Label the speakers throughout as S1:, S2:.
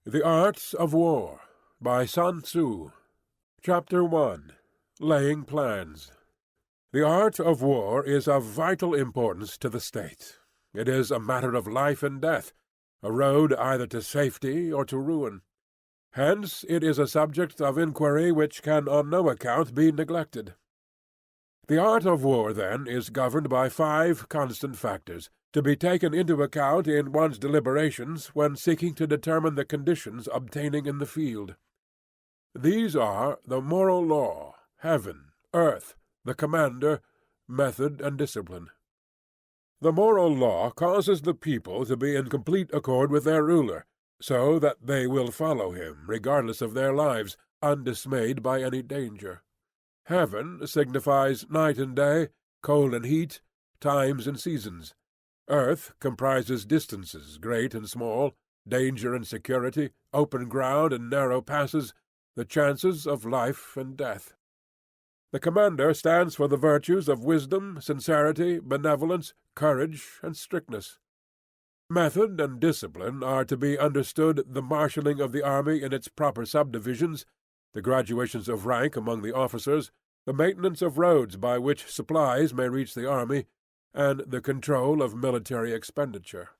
S1: The Art of War by Sun Tzu. Chapter 1. Laying Plans. The art of war is of vital importance to the state. It is a matter of life and death, a road either to safety or to ruin. Hence it is a subject of inquiry which can on no account be neglected. The art of war, then, is governed by 5 constant factors, to be taken into account in one's deliberations when seeking to determine the conditions obtaining in the field. These are the moral law, heaven, earth, the commander, method, and discipline. The moral law causes the people to be in complete accord with their ruler, so that they will follow him, regardless of their lives, undismayed by any danger. Heaven signifies night and day, cold and heat, times and seasons. Earth comprises distances, great and small, danger and security, open ground and narrow passes, the chances of life and death. The commander stands for the virtues of wisdom, sincerity, benevolence, courage, and strictness. Method and discipline are to be understood the marshalling of the army in its proper subdivisions, the graduations of rank among the officers, the maintenance of roads by which supplies may reach the army, and the control of military expenditure.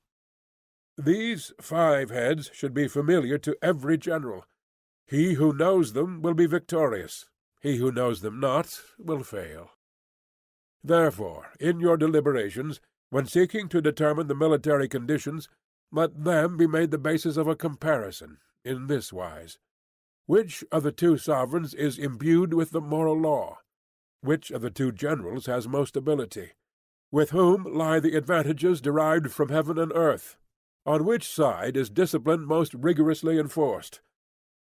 S1: These 5 heads should be familiar to every general. He who knows them will be victorious. He who knows them not will fail. Therefore, in your deliberations, when seeking to determine the military conditions, let them be made the basis of a comparison, in this wise. Which of the 2 sovereigns is imbued with the moral law? Which of the 2 generals has most ability? With whom lie the advantages derived from heaven and earth? On which side is discipline most rigorously enforced?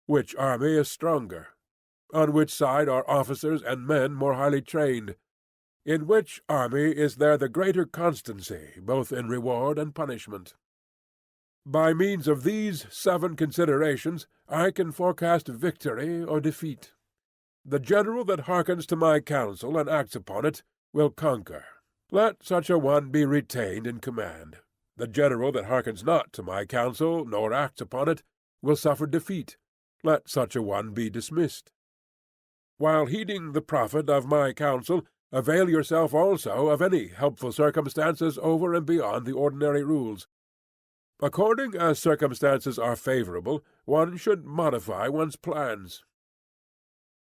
S1: Which army is stronger? On which side are officers and men more highly trained? In which army is there the greater constancy, both in reward and punishment? By means of these 7 considerations I can forecast victory or defeat. The general that hearkens to my counsel and acts upon it will conquer. Let such a one be retained in command. The general that hearkens not to my counsel, nor acts upon it, will suffer defeat. Let such a one be dismissed. While heeding the profit of my counsel, avail yourself also of any helpful circumstances over and beyond the ordinary rules. According as circumstances are favorable, one should modify one's plans.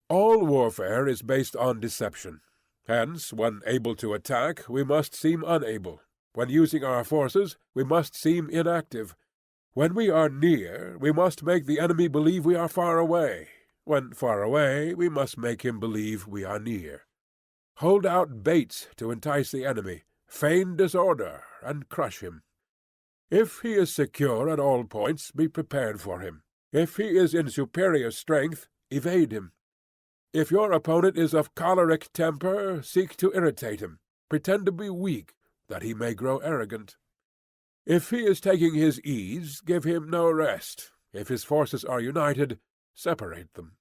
S1: All warfare is based on deception. Hence, when able to attack, we must seem unable. When using our forces, we must seem inactive. When we are near, we must make the enemy believe we are far away. When far away, we must make him believe we are near. Hold out baits to entice the enemy, feign disorder, and crush him. If he is secure at all points, be prepared for him. If he is in superior strength, evade him. If your opponent is of choleric temper, seek to irritate him. Pretend to be weak, that he may grow arrogant. If he is taking his ease, give him no rest. If his forces are united, separate them.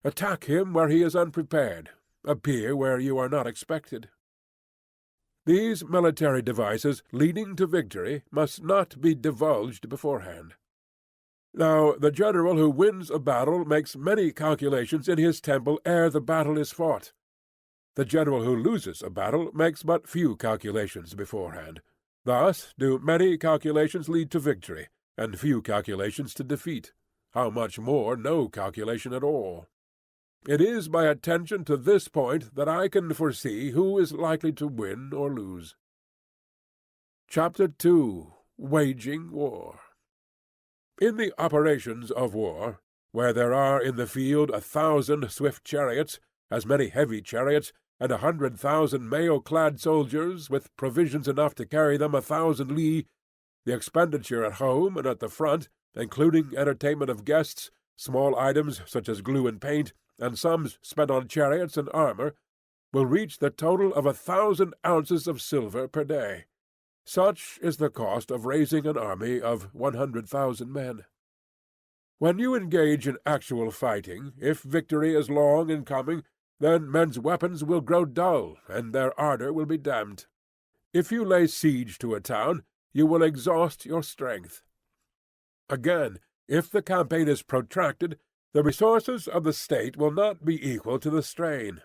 S1: Attack him where he is unprepared. Appear where you are not expected. These military devices leading to victory must not be divulged beforehand. Now the general who wins a battle makes many calculations in his temple ere the battle is fought. The general who loses a battle makes but few calculations beforehand. Thus do many calculations lead to victory, and few calculations to defeat. How much more no calculation at all? It is by attention to this point that I can foresee who is likely to win or lose. Chapter 2. Waging War. In the operations of war, where there are in the field 1,000 swift chariots, as many heavy chariots, and 100,000 mail-clad soldiers, with provisions enough to carry them 1,000 li, the expenditure at home and at the front, including entertainment of guests, small items such as glue and paint, and sums spent on chariots and armor, will reach the total of 1,000 ounces of silver per day. Such is the cost of raising an army of 100,000 men. When you engage in actual fighting, if victory is long in coming, then men's weapons will grow dull, and their ardor will be damped. If you lay siege to a town, you will exhaust your strength. Again, If the campaign is protracted, the resources of the state will not be equal to the strain.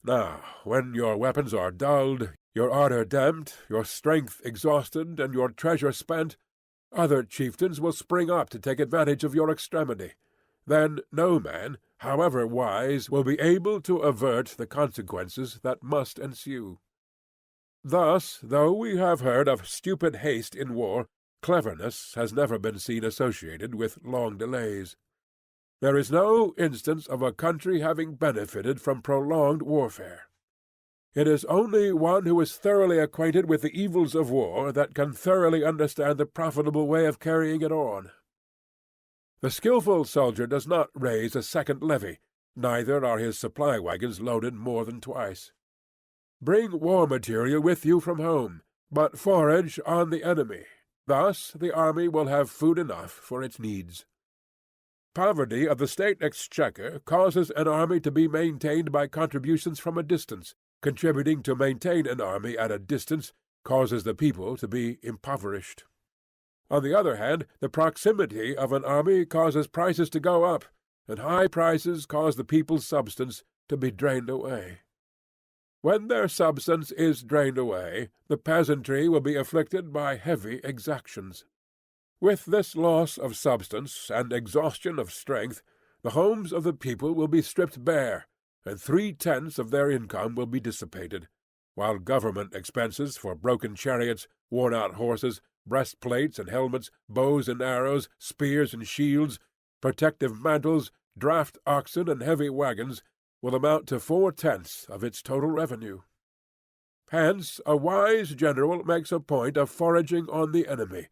S1: Now, when your weapons are dulled, your ardor damped, your strength exhausted, and your treasure spent, other chieftains will spring up to take advantage of your extremity. Then no man, however wise, will be able to avert the consequences that must ensue. Thus, though we have heard of stupid haste in war, cleverness has never been seen associated with long delays. There is no instance of a country having benefited from prolonged warfare. It is only one who is thoroughly acquainted with the evils of war that can thoroughly understand the profitable way of carrying it on. The skilful soldier does not raise a second levy, neither are his supply wagons loaded more than twice. Bring war material with you from home, but forage on the enemy. Thus the army will have food enough for its needs. Poverty of the state exchequer causes an army to be maintained by contributions from a distance. Contributing to maintain an army at a distance causes the people to be impoverished. On the other hand, the proximity of an army causes prices to go up, and high prices cause the people's substance to be drained away. When their substance is drained away, the peasantry will be afflicted by heavy exactions. With this loss of substance and exhaustion of strength, the homes of the people will be stripped bare, and 3/10 of their income will be dissipated, while government expenses for broken chariots, worn-out horses, breastplates and helmets, bows and arrows, spears and shields, protective mantles, draft oxen, and heavy wagons will amount to 4/10 of its total revenue. Hence a wise general makes a point of foraging on the enemy.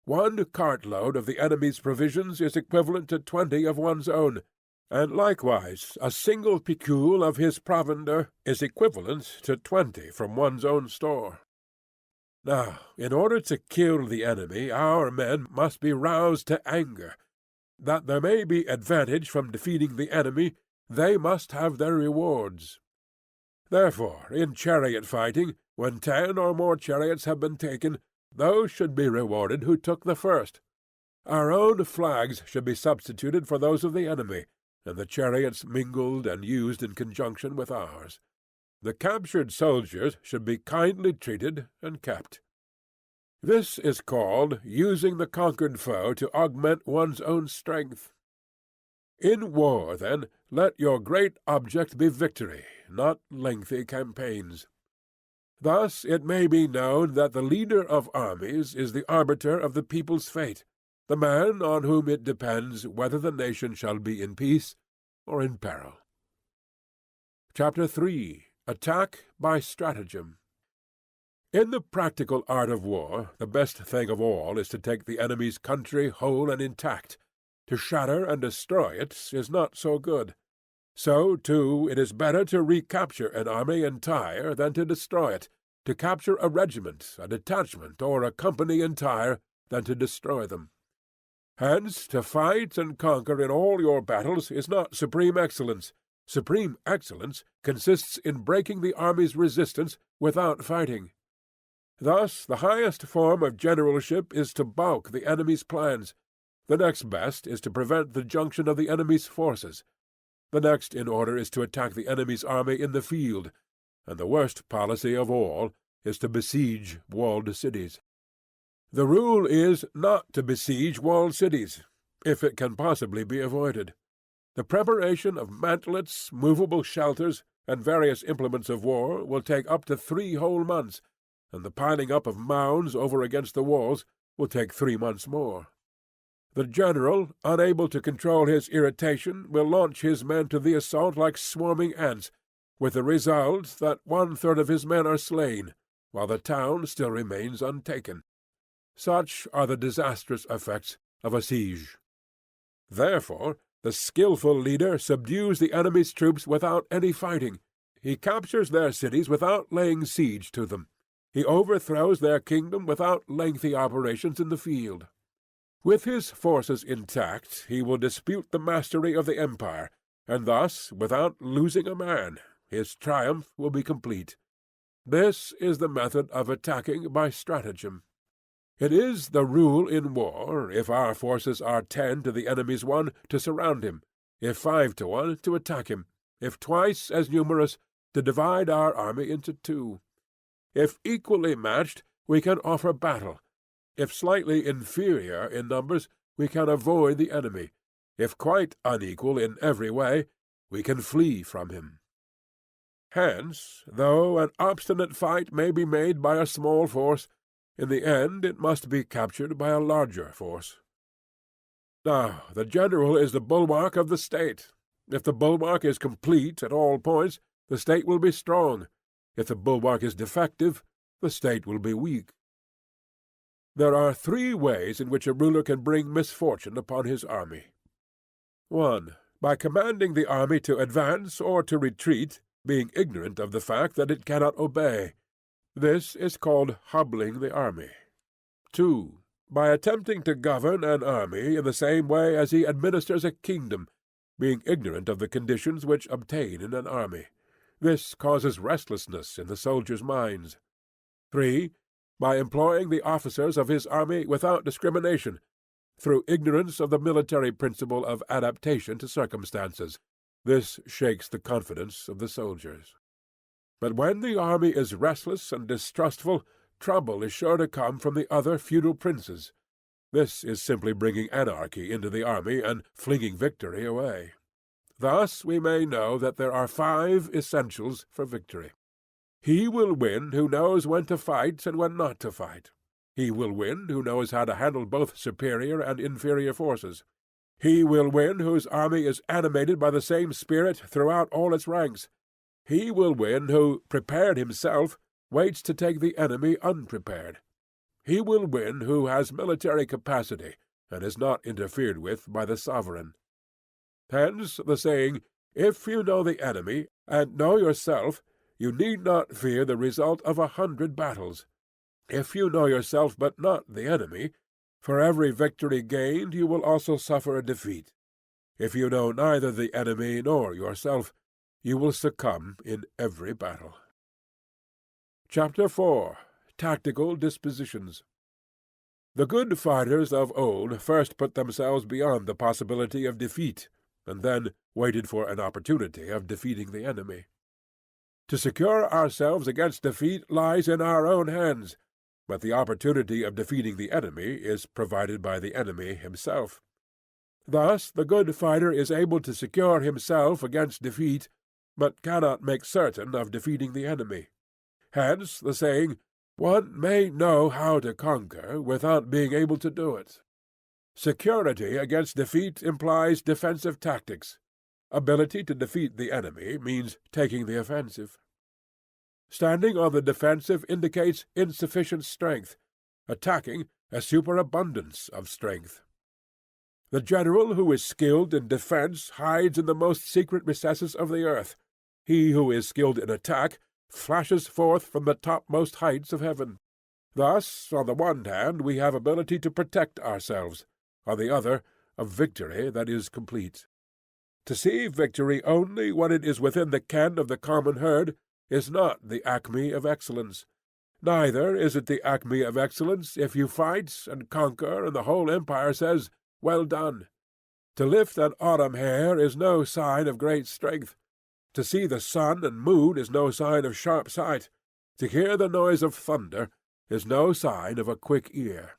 S1: 1 cartload of the enemy's provisions is equivalent to 20 of one's own, and likewise a single picul of his provender is equivalent to 20 from one's own store. Now, in order to kill the enemy, our men must be roused to anger. That there may be advantage from defeating the enemy, they must have their rewards. Therefore, in chariot fighting, when 10 or more chariots have been taken, those should be rewarded who took the first. Our own flags should be substituted for those of the enemy, and the chariots mingled and used in conjunction with ours. The captured soldiers should be kindly treated and kept. This is called using the conquered foe to augment one's own strength. In war, then, let your great object be victory, not lengthy campaigns. Thus it may be known that the leader of armies is the arbiter of the people's fate, the man on whom it depends whether the nation shall be in peace or in peril. Chapter 3. Attack by Stratagem. In the practical art of war, the best thing of all is to take the enemy's country whole and intact. To shatter and destroy it is not so good. So, too, it is better to recapture an army entire than to destroy it, to capture a regiment, a detachment, or a company entire than to destroy them. Hence, to fight and conquer in all your battles is not supreme excellence. Supreme excellence consists in breaking the army's resistance without fighting. Thus, the highest form of generalship is to balk the enemy's plans. The next best is to prevent the junction of the enemy's forces. The next in order is to attack the enemy's army in the field, and the worst policy of all is to besiege walled cities. The rule is not to besiege walled cities, if it can possibly be avoided. The preparation of mantlets, movable shelters, and various implements of war will take up to 3 whole months, and the piling up of mounds over against the walls will take 3 months more. The general, unable to control his irritation, will launch his men to the assault like swarming ants, with the result that 1/3 of his men are slain, while the town still remains untaken. Such are the disastrous effects of a siege. Therefore, the skilful leader subdues the enemy's troops without any fighting. He captures their cities without laying siege to them. He overthrows their kingdom without lengthy operations in the field. With his forces intact, he will dispute the mastery of the empire, and thus, without losing a man, his triumph will be complete. This is the method of attacking by stratagem. It is the rule in war, if our forces are 10 to the enemy's 1, to surround him; if 5 to 1, to attack him; if twice as numerous, to divide our army into 2. If equally matched, we can offer battle; if slightly inferior in numbers, we can avoid the enemy; if quite unequal in every way, we can flee from him. Hence, though an obstinate fight may be made by a small force, in the end it must be captured by a larger force. Now, the general is the bulwark of the state. If the bulwark is complete at all points, the state will be strong; if the bulwark is defective, the state will be weak. There are 3 ways in which a ruler can bring misfortune upon his army. 1. By commanding the army to advance or to retreat, being ignorant of the fact that it cannot obey. This is called hobbling the army. 2. By attempting to govern an army in the same way as he administers a kingdom, being ignorant of the conditions which obtain in an army. This causes restlessness in the soldiers' minds. 3. By employing the officers of his army without discrimination, through ignorance of the military principle of adaptation to circumstances. This shakes the confidence of the soldiers. But when the army is restless and distrustful, trouble is sure to come from the other feudal princes. This is simply bringing anarchy into the army and flinging victory away. Thus we may know that there are 5 essentials for victory. He will win who knows when to fight and when not to fight. He will win who knows how to handle both superior and inferior forces. He will win whose army is animated by the same spirit throughout all its ranks. He will win who, prepared himself, waits to take the enemy unprepared. He will win who has military capacity, and is not interfered with by the sovereign. Hence the saying, "If you know the enemy, and know yourself, you need not fear the result of 100 battles. If you know yourself but not the enemy, for every victory gained you will also suffer a defeat. If you know neither the enemy nor yourself, you will succumb in every battle." Chapter 4. Tactical Dispositions. The good fighters of old first put themselves beyond the possibility of defeat, and then waited for an opportunity of defeating the enemy. To secure ourselves against defeat lies in our own hands, but the opportunity of defeating the enemy is provided by the enemy himself. Thus the good fighter is able to secure himself against defeat, but cannot make certain of defeating the enemy. Hence the saying, "One may know how to conquer without being able to do it." Security against defeat implies defensive tactics. Ability to defeat the enemy means taking the offensive. Standing on the defensive indicates insufficient strength; attacking, a superabundance of strength. The general who is skilled in defence hides in the most secret recesses of the earth. He who is skilled in attack flashes forth from the topmost heights of heaven. Thus, on the one hand, we have ability to protect ourselves; on the other, a victory that is complete. To see victory only when it is within the ken of the common herd is not the acme of excellence. Neither is it the acme of excellence if you fight and conquer, and the whole empire says, "Well done." To lift an autumn hair is no sign of great strength. To see the sun and moon is no sign of sharp sight. To hear the noise of thunder is no sign of a quick ear.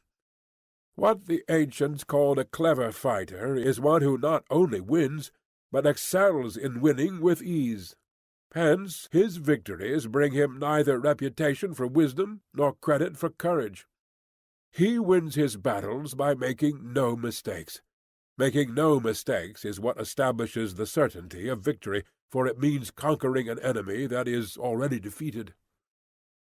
S1: What the ancients called a clever fighter is one who not only wins, but excels in winning with ease. Hence his victories bring him neither reputation for wisdom nor credit for courage. He wins his battles by making no mistakes. Making no mistakes is what establishes the certainty of victory, for it means conquering an enemy that is already defeated.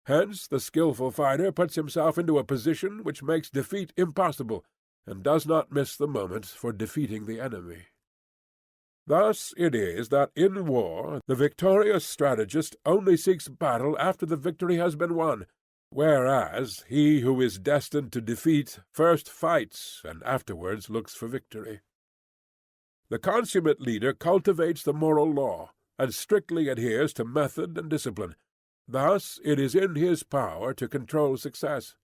S1: Hence the skilful fighter puts himself into a position which makes defeat impossible, and does not miss the moment for defeating the enemy. Thus it is that in war the victorious strategist only seeks battle after the victory has been won, whereas he who is destined to defeat first fights and afterwards looks for victory. The consummate leader cultivates the moral law, and strictly adheres to method and discipline. Thus it is in his power to control success.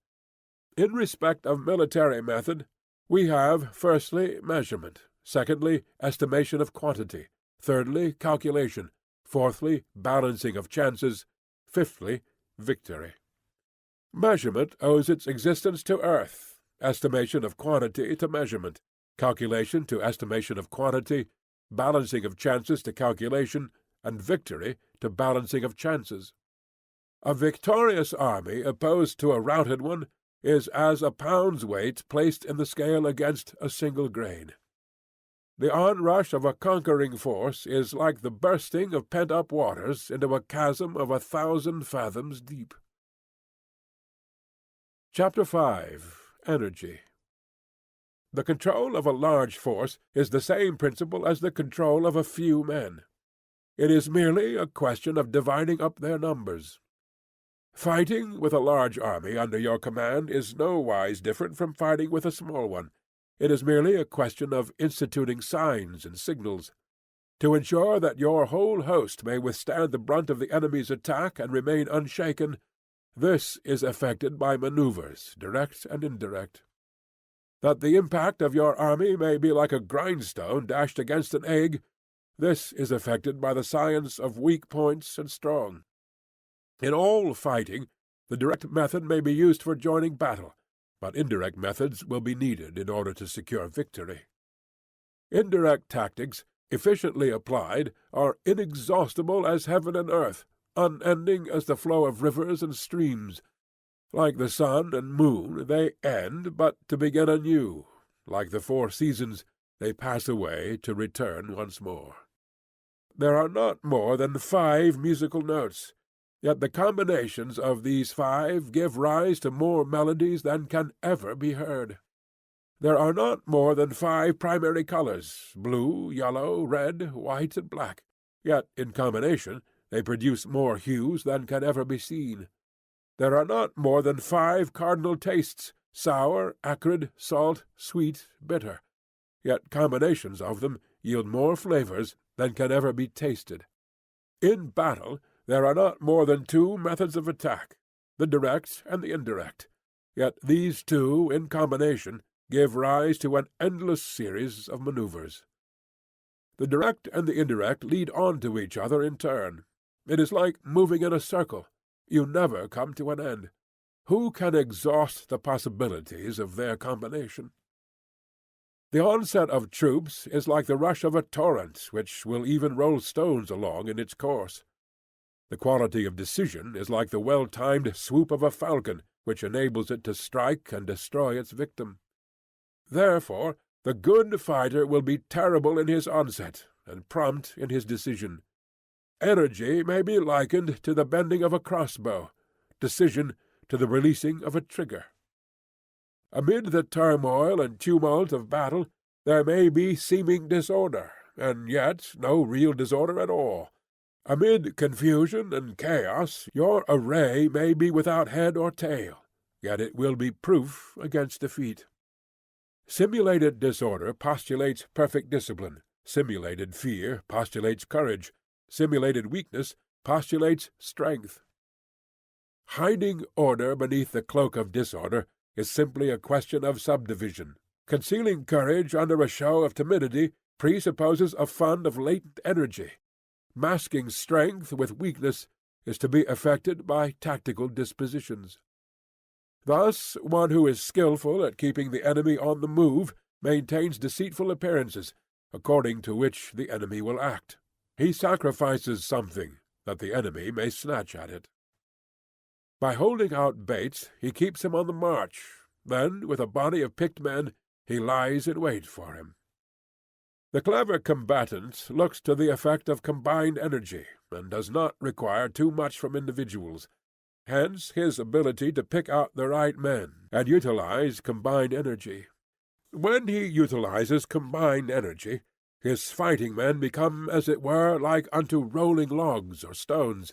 S1: In respect of military method, we have, firstly, measurement, secondly, estimation of quantity, thirdly, calculation, fourthly, balancing of chances, fifthly, victory. Measurement owes its existence to earth, estimation of quantity to measurement, calculation to estimation of quantity, balancing of chances to calculation, and victory to balancing of chances. A victorious army opposed to a routed one is as a pound's weight placed in the scale against a single grain. The onrush of a conquering force is like the bursting of pent-up waters into a chasm of 1,000 fathoms deep. Chapter 5. Energy. The control of a large force is the same principle as the control of a few men. It is merely a question of dividing up their numbers. Fighting with a large army under your command is nowise different from fighting with a small one. It is merely a question of instituting signs and signals. To ensure that your whole host may withstand the brunt of the enemy's attack and remain unshaken, this is effected by manoeuvres, direct and indirect. That the impact of your army may be like a grindstone dashed against an egg, this is effected by the science of weak points and strong. In all fighting, the direct method may be used for joining battle, but indirect methods will be needed in order to secure victory. Indirect tactics, efficiently applied, are inexhaustible as heaven and earth, unending as the flow of rivers and streams. Like the sun and moon, they end, but to begin anew. Like the 4 seasons, they pass away to return once more. There are not more than 5 musical notes, yet the combinations of these 5 give rise to more melodies than can ever be heard. There are not more than 5 primary colors, blue, yellow, red, white, and black, yet in combination they produce more hues than can ever be seen. There are not more than 5 cardinal tastes, sour, acrid, salt, sweet, bitter, yet combinations of them yield more flavors than can ever be tasted. In battle there are not more than 2 methods of attack, the direct and the indirect, yet these 2 in combination give rise to an endless series of manoeuvres. The direct and the indirect lead on to each other in turn. It is like moving in a circle. You never come to an end. Who can exhaust the possibilities of their combination? The onset of troops is like the rush of a torrent, which will even roll stones along in its course. The quality of decision is like the well-timed swoop of a falcon, which enables it to strike and destroy its victim. Therefore, the good fighter will be terrible in his onset, and prompt in his decision. Energy may be likened to the bending of a crossbow, decision to the releasing of a trigger. Amid the turmoil and tumult of battle, there may be seeming disorder, and yet no real disorder at all. Amid confusion and chaos, your array may be without head or tail, yet it will be proof against defeat. Simulated disorder postulates perfect discipline. Simulated fear postulates courage. Simulated weakness postulates strength. Hiding order beneath the cloak of disorder is simply a question of subdivision. Concealing courage under a show of timidity presupposes a fund of latent energy. Masking strength with weakness is to be effected by tactical dispositions. Thus, one who is skilful at keeping the enemy on the move maintains deceitful appearances, according to which the enemy will act. He sacrifices something, that the enemy may snatch at it. By holding out baits, he keeps him on the march. Then, with a body of picked men, he lies in wait for him. The clever combatant looks to the effect of combined energy, and does not require too much from individuals. Hence his ability to pick out the right men, and utilize combined energy. When he utilizes combined energy, his fighting men become, as it were, like unto rolling logs or stones.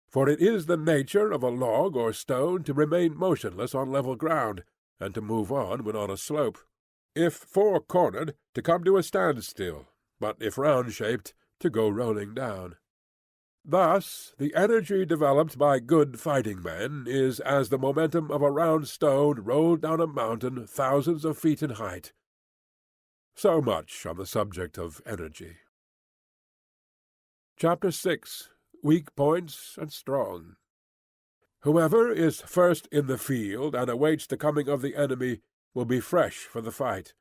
S1: For it is the nature of a log or stone to remain motionless on level ground, and to move on when on a slope. If four-cornered, to come to a standstill, but if round-shaped, to go rolling down. Thus, the energy developed by good fighting men is as the momentum of a round stone rolled down a mountain thousands of feet in height. So much on the subject of energy. Chapter 6. Weak Points and Strong. Whoever is first in the field and awaits the coming of the enemy will be fresh for the fight.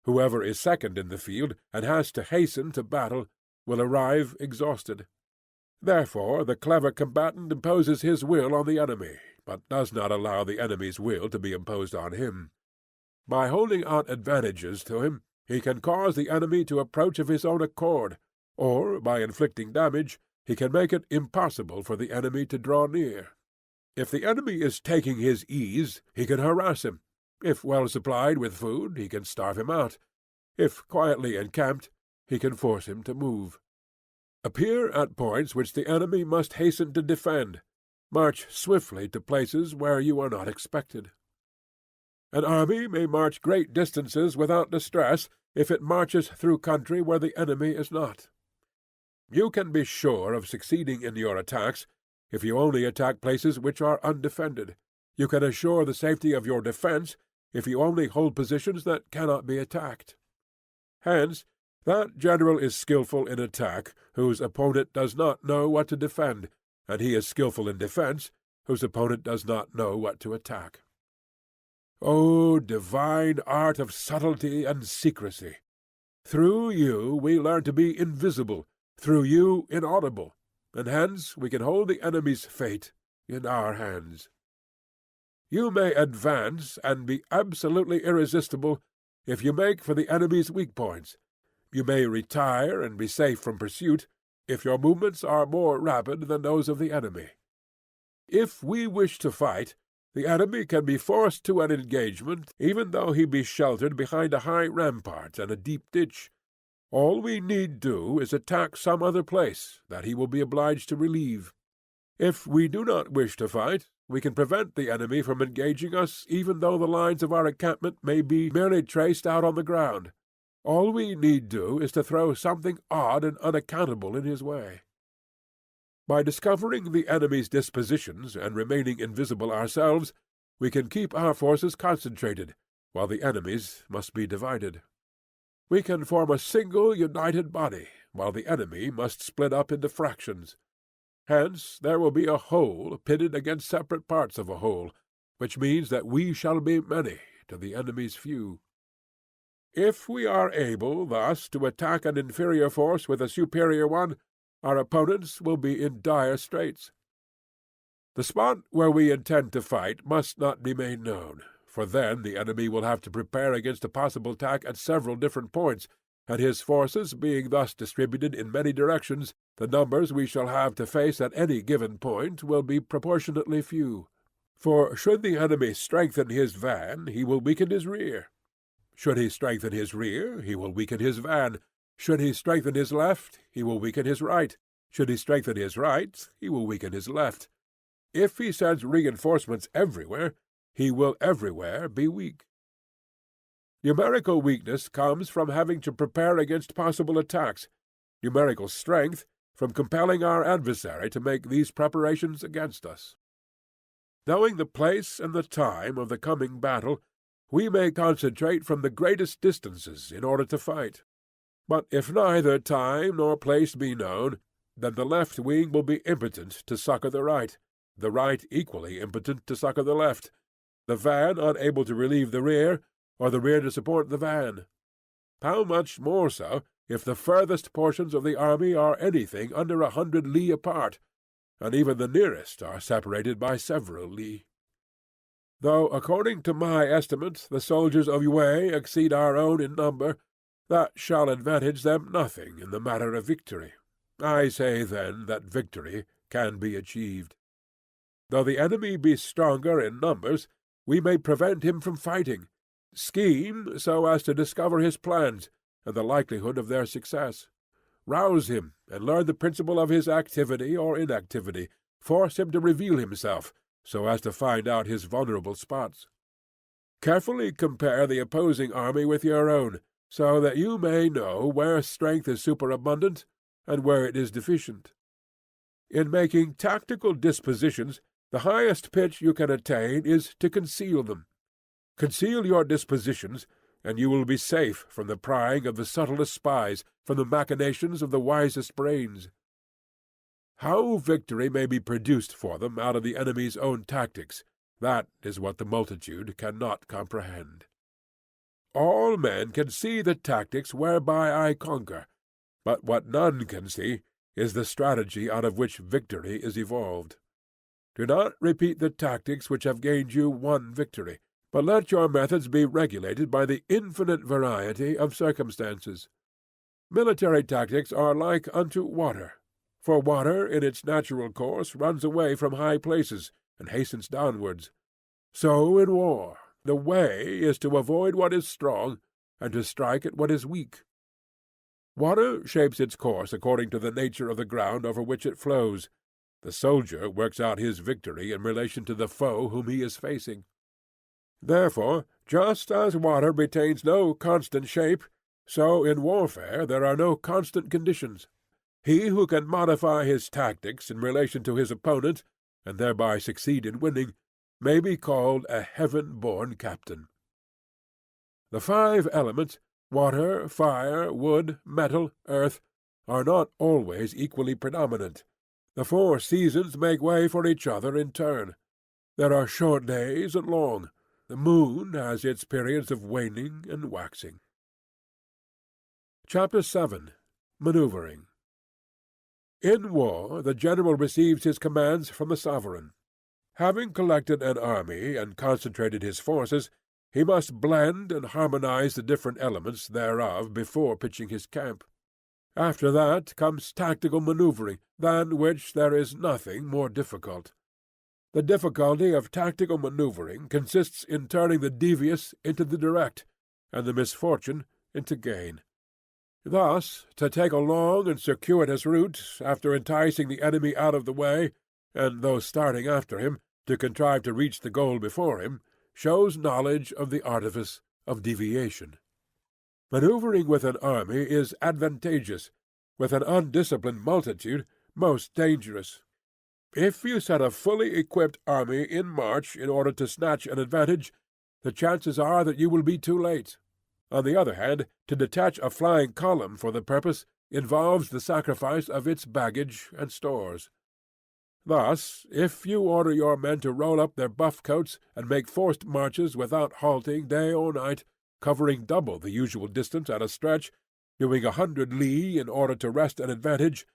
S1: Whoever is second in the field and has to hasten to battle will arrive exhausted. Therefore the clever combatant imposes his will on the enemy, but does not allow the enemy's will to be imposed on him. By holding out advantages to him, he can cause the enemy to approach of his own accord, or, by inflicting damage, he can make it impossible for the enemy to draw near. If the enemy is taking his ease, he can harass him. If well supplied with food, he can starve him out. If quietly encamped, he can force him to move. Appear at points which the enemy must hasten to defend. March swiftly to places where you are not expected. An army may march great distances without distress if it marches through country where the enemy is not. You can be sure of succeeding in your attacks if you only attack places which are undefended. You can assure the safety of your defence if you only hold positions that cannot be attacked. Hence, that general is skilful in attack whose opponent does not know what to defend, and he is skilful in defence whose opponent does not know what to attack. O divine art of subtlety and secrecy! Through you we learn to be invisible, through you inaudible, and hence we can hold the enemy's fate in our hands. You may advance and be absolutely irresistible if you make for the enemy's weak points. You may retire and be safe from pursuit if your movements are more rapid than those of the enemy. If we wish to fight, the enemy can be forced to an engagement even though he be sheltered behind a high rampart and a deep ditch. All we need do is attack some other place that he will be obliged to relieve. If we do not wish to fight, we can prevent the enemy from engaging us even though the lines of our encampment may be merely traced out on the ground. All we need do is to throw something odd and unaccountable in his way. By discovering the enemy's dispositions and remaining invisible ourselves, we can keep our forces concentrated, while the enemy's must be divided. We can form a single united body, while the enemy must split up into fractions. Hence there will be a whole pitted against separate parts of a whole, which means that we shall be many to the enemy's few. If we are able thus to attack an inferior force with a superior one, our opponents will be in dire straits. The spot where we intend to fight must not be made known, for then the enemy will have to prepare against a possible attack at several different points, and his forces being thus distributed in many directions, the numbers we shall have to face at any given point will be proportionately few. For should the enemy strengthen his van, he will weaken his rear. Should he strengthen his rear, he will weaken his van. Should he strengthen his left, he will weaken his right. Should he strengthen his right, he will weaken his left. If he sends reinforcements everywhere, he will everywhere be weak. Numerical weakness comes from having to prepare against possible attacks. Numerical strength from compelling our adversary to make these preparations against us. Knowing the place and the time of the coming battle, we may concentrate from the greatest distances in order to fight. But if neither time nor place be known, then the left wing will be impotent to succour the right equally impotent to succour the left, the van unable to relieve the rear, or the rear to support the van. How much more so if the furthest portions of the army are anything under 100 li apart, and even the nearest are separated by several li. Though, according to my estimate, the soldiers of Yue exceed our own in number, that shall advantage them nothing in the matter of victory. I say, then, that victory can be achieved. Though the enemy be stronger in numbers, we may prevent him from fighting, scheme so as to discover his plans and the likelihood of their success, rouse him and learn the principle of his activity or inactivity, force him to reveal himself, so as to find out his vulnerable spots. Carefully compare the opposing army with your own, so that you may know where strength is superabundant and where it is deficient. In making tactical dispositions, the highest pitch you can attain is to conceal them. Conceal your dispositions, and you will be safe from the prying of the subtlest spies, from the machinations of the wisest brains. How victory may be produced for them out of the enemy's own tactics, that is what the multitude cannot comprehend. All men can see the tactics whereby I conquer, but what none can see is the strategy out of which victory is evolved. Do not repeat the tactics which have gained you one victory, but let your methods be regulated by the infinite variety of circumstances. Military tactics are like unto water, for water in its natural course runs away from high places and hastens downwards. So in war, the way is to avoid what is strong, and to strike at what is weak. Water shapes its course according to the nature of the ground over which it flows. The soldier works out his victory in relation to the foe whom he is facing. Therefore, just as water retains no constant shape, so in warfare there are no constant conditions. He who can modify his tactics in relation to his opponent, and thereby succeed in winning, may be called a heaven-born captain. The 5 elements, water, fire, wood, metal, earth, are not always equally predominant. The 4 seasons make way for each other in turn. There are short days and long. The moon has its periods of waning and waxing. Chapter 7. Maneuvering. In war, the general receives his commands from the sovereign. Having collected an army and concentrated his forces, he must blend and harmonize the different elements thereof before pitching his camp. After that comes tactical manoeuvring, than which there is nothing more difficult. The difficulty of tactical manoeuvring consists in turning the devious into the direct, and the misfortune into gain. Thus, to take a long and circuitous route, after enticing the enemy out of the way, and those starting after him, to contrive to reach the goal before him, shows knowledge of the artifice of deviation. Manoeuvring with an army is advantageous, with an undisciplined multitude most dangerous. If you set a fully equipped army in march in order to snatch an advantage, the chances are that you will be too late. On the other hand, to detach a flying column for the purpose involves the sacrifice of its baggage and stores. Thus, if you order your men to roll up their buff coats and make forced marches without halting day or night, covering double the usual distance at a stretch, doing 100 li in order to wrest an advantage,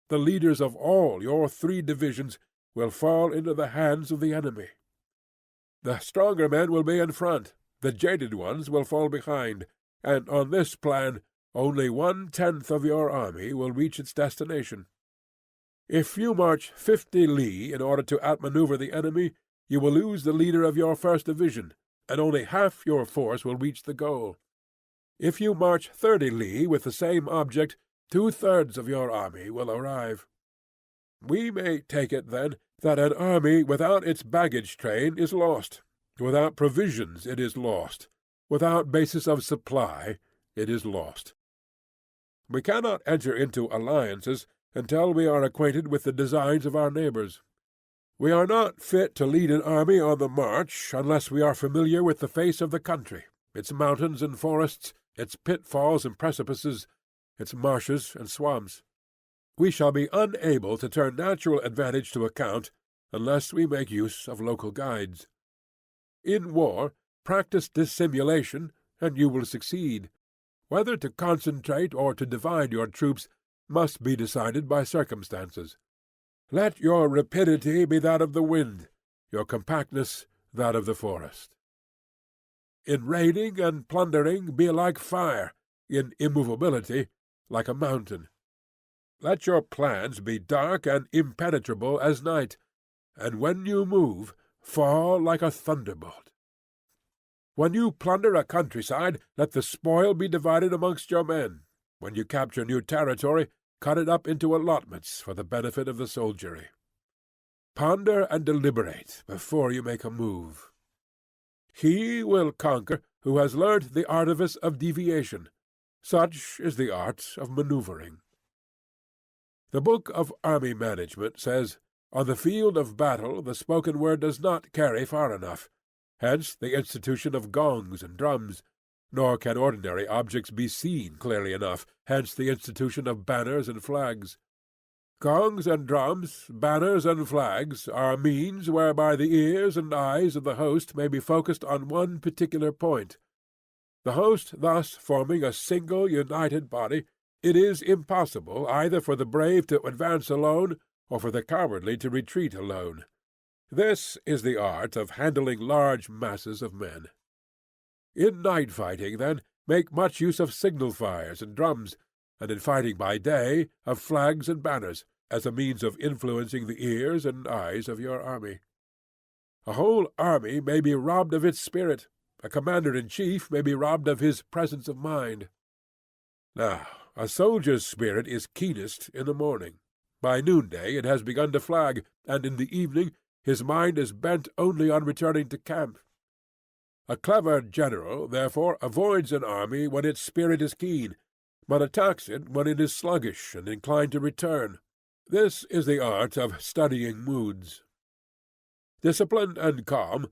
S1: the leaders of all your 3 divisions will fall into the hands of the enemy. The stronger men will be in front, the jaded ones will fall behind, and on this plan only 1/10 of your army will reach its destination. If you march 50 li in order to outmaneuver the enemy, you will lose the leader of your first division, and only half your force will reach the goal. If you march 30 li with the same object, 2/3 of your army will arrive. We may take it, then, that an army without its baggage train is lost. Without provisions it is lost. Without basis of supply it is lost. We cannot enter into alliances until we are acquainted with the designs of our neighbours. We are not fit to lead an army on the march unless we are familiar with the face of the country, its mountains and forests, its pitfalls and precipices, its marshes and swamps. We shall be unable to turn natural advantage to account unless we make use of local guides. In war, practice dissimulation, and you will succeed. Whether to concentrate or to divide your troops must be decided by circumstances. Let your rapidity be that of the wind, your compactness that of the forest. In raiding and plundering be like fire, in immovability like a mountain. Let your plans be dark and impenetrable as night, and when you move, fall like a thunderbolt. When you plunder a countryside, let the spoil be divided amongst your men. When you capture new territory, cut it up into allotments for the benefit of the soldiery. Ponder and deliberate before you make a move. He will conquer who has learnt the artifice of deviation. Such is the art of manoeuvring. The Book of Army Management says, "On the field of battle the spoken word does not carry far enough. Hence the institution of gongs and drums. Nor can ordinary objects be seen clearly enough. Hence the institution of banners and flags. Gongs and drums, banners and flags, are means whereby the ears and eyes of the host may be focused on one particular point. The host thus forming a single united body, it is impossible either for the brave to advance alone, or for the cowardly to retreat alone. This is the art of handling large masses of men. In night fighting, then, make much use of signal fires and drums, and in fighting by day of flags and banners, as a means of influencing the ears and eyes of your army. A whole army may be robbed of its spirit. A commander-in-chief may be robbed of his presence of mind. Now, a soldier's spirit is keenest in the morning. By noonday it has begun to flag, and in the evening his mind is bent only on returning to camp. A clever general, therefore, avoids an army when its spirit is keen, but attacks it when it is sluggish and inclined to return. This is the art of studying moods. Disciplined and calm,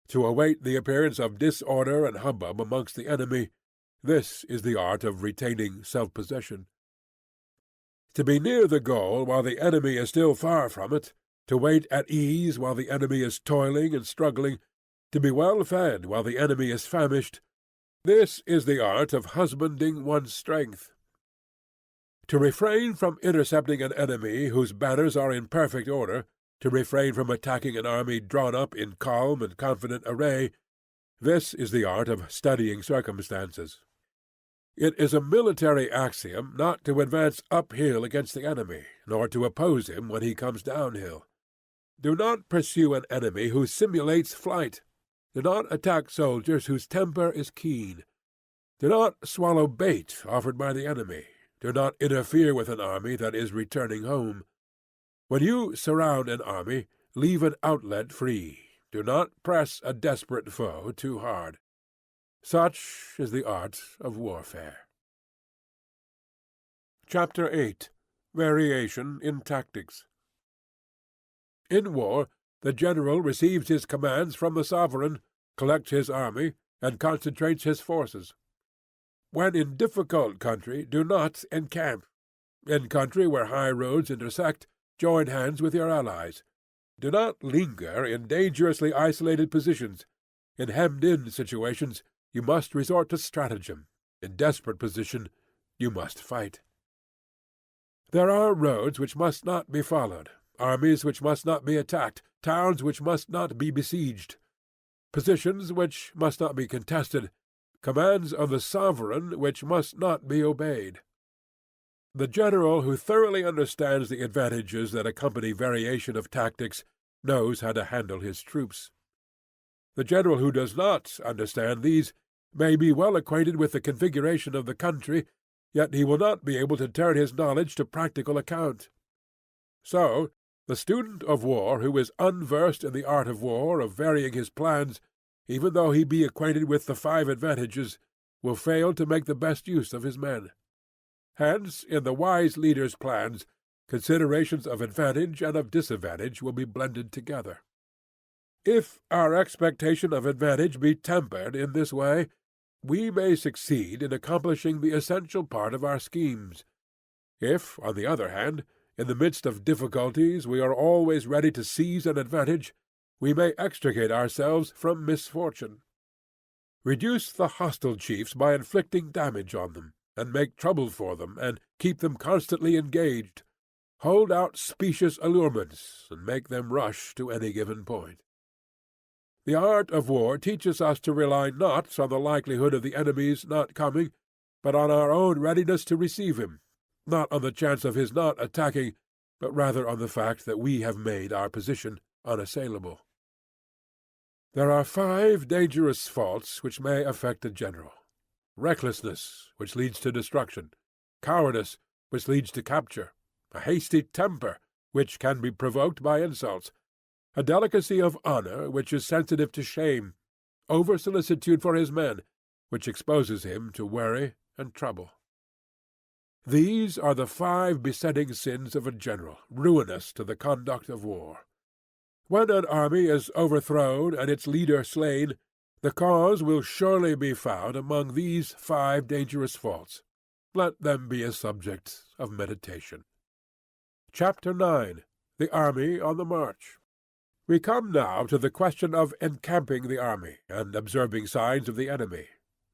S1: to await the appearance of disorder and hubbub amongst the enemy, this is the art of retaining self-possession. To be near the goal while the enemy is still far from it, to wait at ease while the enemy is toiling and struggling, to be well fed while the enemy is famished, this is the art of husbanding one's strength. To refrain from intercepting an enemy whose banners are in perfect order, to refrain from attacking an army drawn up in calm and confident array, this is the art of studying circumstances. It is a military axiom not to advance uphill against the enemy, nor to oppose him when he comes downhill. Do not pursue an enemy who simulates flight. Do not attack soldiers whose temper is keen. Do not swallow bait offered by the enemy. Do not interfere with an army that is returning home. When you surround an army, leave an outlet free. Do not press a desperate foe too hard. Such is the art of warfare. Chapter 8. Variation in Tactics. In war, the general receives his commands from the sovereign, collects his army, and concentrates his forces. When in difficult country, do not encamp. In country where high roads intersect, join hands with your allies. Do not linger in dangerously isolated positions. In hemmed-in situations, you must resort to stratagem. In desperate position, you must fight. There are roads which must not be followed, armies which must not be attacked, towns which must not be besieged, positions which must not be contested, commands of the sovereign which must not be obeyed. The general who thoroughly understands the advantages that accompany variation of tactics knows how to handle his troops. The general who does not understand these may be well acquainted with the configuration of the country, yet he will not be able to turn his knowledge to practical account. So, the student of war who is unversed in the art of war, of varying his plans, even though he be acquainted with the 5 advantages, will fail to make the best use of his men. Hence, in the wise leader's plans, considerations of advantage and of disadvantage will be blended together. If our expectation of advantage be tempered in this way, we may succeed in accomplishing the essential part of our schemes. If, on the other hand, in the midst of difficulties we are always ready to seize an advantage, we may extricate ourselves from misfortune. Reduce the hostile chiefs by inflicting damage on them, and make trouble for them, and keep them constantly engaged. Hold out specious allurements, and make them rush to any given point. The art of war teaches us to rely not on the likelihood of the enemy's not coming, but on our own readiness to receive him, not on the chance of his not attacking, but rather on the fact that we have made our position unassailable. There are 5 dangerous faults which may affect a general: recklessness, which leads to destruction; cowardice, which leads to capture; a hasty temper, which can be provoked by insults; a delicacy of honor, which is sensitive to shame; over-solicitude for his men, which exposes him to worry and trouble. These are the 5 besetting sins of a general, ruinous to the conduct of war. When an army is overthrown and its leader slain, the cause will surely be found among these 5 dangerous faults. Let them be a subject of meditation. Chapter 9. The Army on the March. We come now to the question of encamping the army, and observing signs of the enemy.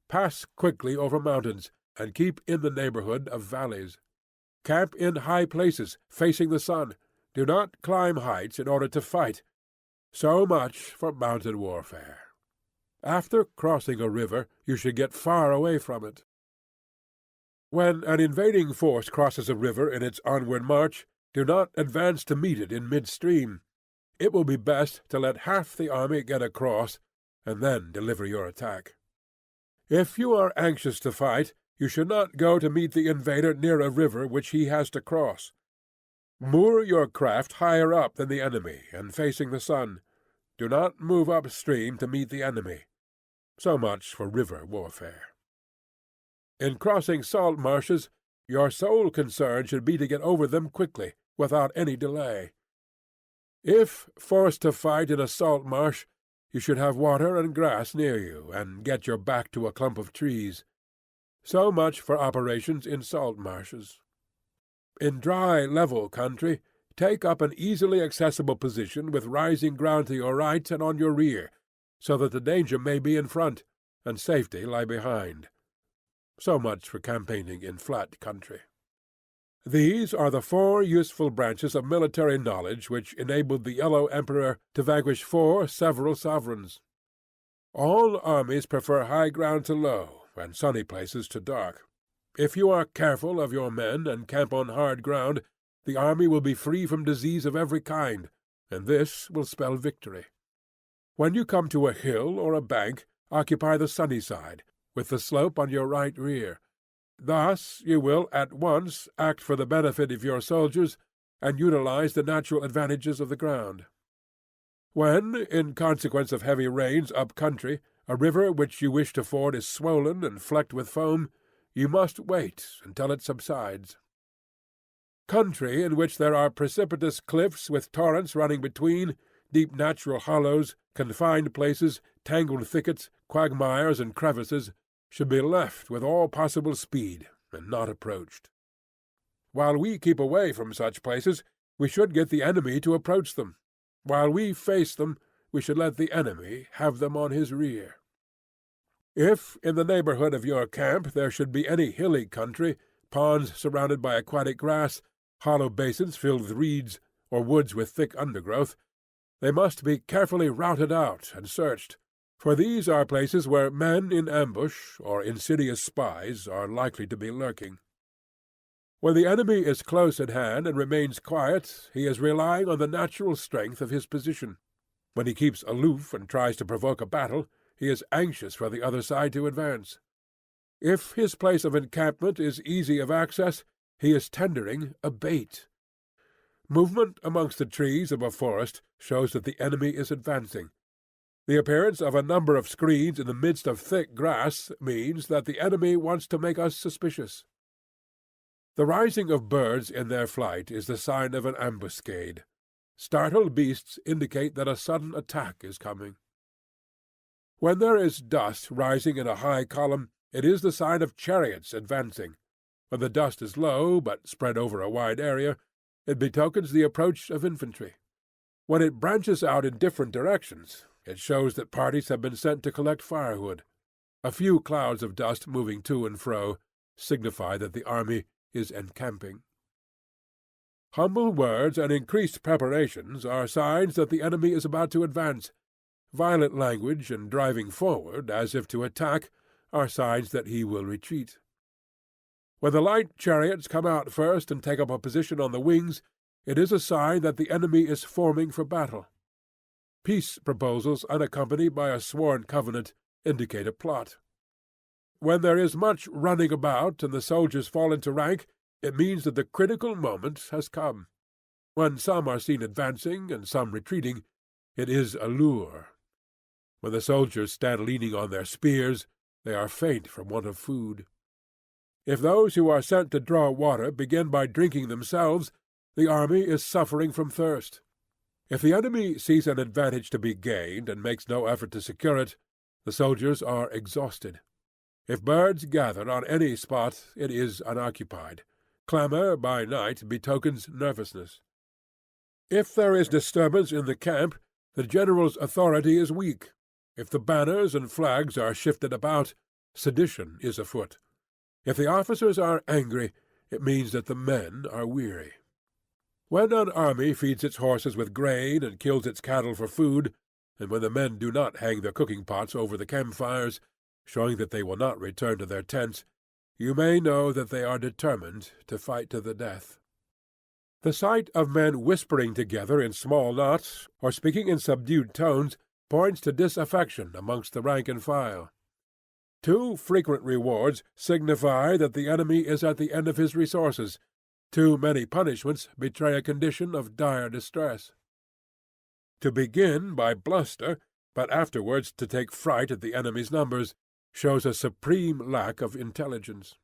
S1: Pass quickly over mountains, and keep in the neighborhood of valleys. Camp in high places, facing the sun. Do not climb heights in order to fight. So much for mountain warfare. After crossing a river, you should get far away from it. When an invading force crosses a river in its onward march, do not advance to meet it in midstream. It will be best to let half the army get across, and then deliver your attack. If you are anxious to fight, you should not go to meet the invader near a river which he has to cross. Moor your craft higher up than the enemy, and facing the sun. Do not move upstream to meet the enemy. So much for river warfare. In crossing salt marshes, your sole concern should be to get over them quickly, without any delay. If forced to fight in a salt marsh, you should have water and grass near you, and get your back to a clump of trees. So much for operations in salt marshes. In dry, level country, take up an easily accessible position with rising ground to your right and on your rear, so that the danger may be in front, and safety lie behind. So much for campaigning in flat country. These are the 4 useful branches of military knowledge which enabled the Yellow Emperor to vanquish 4 several sovereigns. All armies prefer high ground to low, and sunny places to dark. If you are careful of your men and camp on hard ground, the army will be free from disease of every kind, and this will spell victory. When you come to a hill or a bank, occupy the sunny side, with the slope on your right rear. Thus you will at once act for the benefit of your soldiers, and utilize the natural advantages of the ground. When, in consequence of heavy rains up country, a river which you wish to ford is swollen and flecked with foam, you must wait until it subsides. Country in which there are precipitous cliffs with torrents running between, deep natural hollows, confined places, tangled thickets, quagmires, and crevices, should be left with all possible speed, and not approached. While we keep away from such places, we should get the enemy to approach them. While we face them, we should let the enemy have them on his rear. If in the neighborhood of your camp there should be any hilly country, ponds surrounded by aquatic grass, hollow basins filled with reeds, or woods with thick undergrowth, they must be carefully routed out and searched, for these are places where men in ambush or insidious spies are likely to be lurking. When the enemy is close at hand and remains quiet, he is relying on the natural strength of his position. When he keeps aloof and tries to provoke a battle, he is anxious for the other side to advance. If his place of encampment is easy of access, he is tendering a bait. Movement amongst the trees of a forest shows that the enemy is advancing. The appearance of a number of screens in the midst of thick grass means that the enemy wants to make us suspicious. The rising of birds in their flight is the sign of an ambuscade. Startled beasts indicate that a sudden attack is coming. When there is dust rising in a high column, it is the sign of chariots advancing. When the dust is low, but spread over a wide area, it betokens the approach of infantry. When it branches out in different directions, it shows that parties have been sent to collect firewood. A few clouds of dust moving to and fro signify that the army is encamping. Humble words and increased preparations are signs that the enemy is about to advance. Violent language and driving forward, as if to attack, are signs that he will retreat. When the light chariots come out first and take up a position on the wings, it is a sign that the enemy is forming for battle. Peace proposals unaccompanied by a sworn covenant indicate a plot. When there is much running about and the soldiers fall into rank, it means that the critical moment has come. When some are seen advancing and some retreating, it is a lure. When the soldiers stand leaning on their spears, they are faint from want of food. If those who are sent to draw water begin by drinking themselves, the army is suffering from thirst. If the enemy sees an advantage to be gained and makes no effort to secure it, the soldiers are exhausted. If birds gather on any spot, it is unoccupied. Clamour by night betokens nervousness. If there is disturbance in the camp, the general's authority is weak. If the banners and flags are shifted about, sedition is afoot. If the officers are angry, it means that the men are weary. When an army feeds its horses with grain and kills its cattle for food, and when the men do not hang their cooking pots over the campfires, showing that they will not return to their tents, you may know that they are determined to fight to the death. The sight of men whispering together in small knots, or speaking in subdued tones, points to disaffection amongst the rank and file. Too frequent rewards signify that the enemy is at the end of his resources. Too many punishments betray a condition of dire distress. To begin by bluster, but afterwards to take fright at the enemy's numbers, shows a supreme lack of intelligence.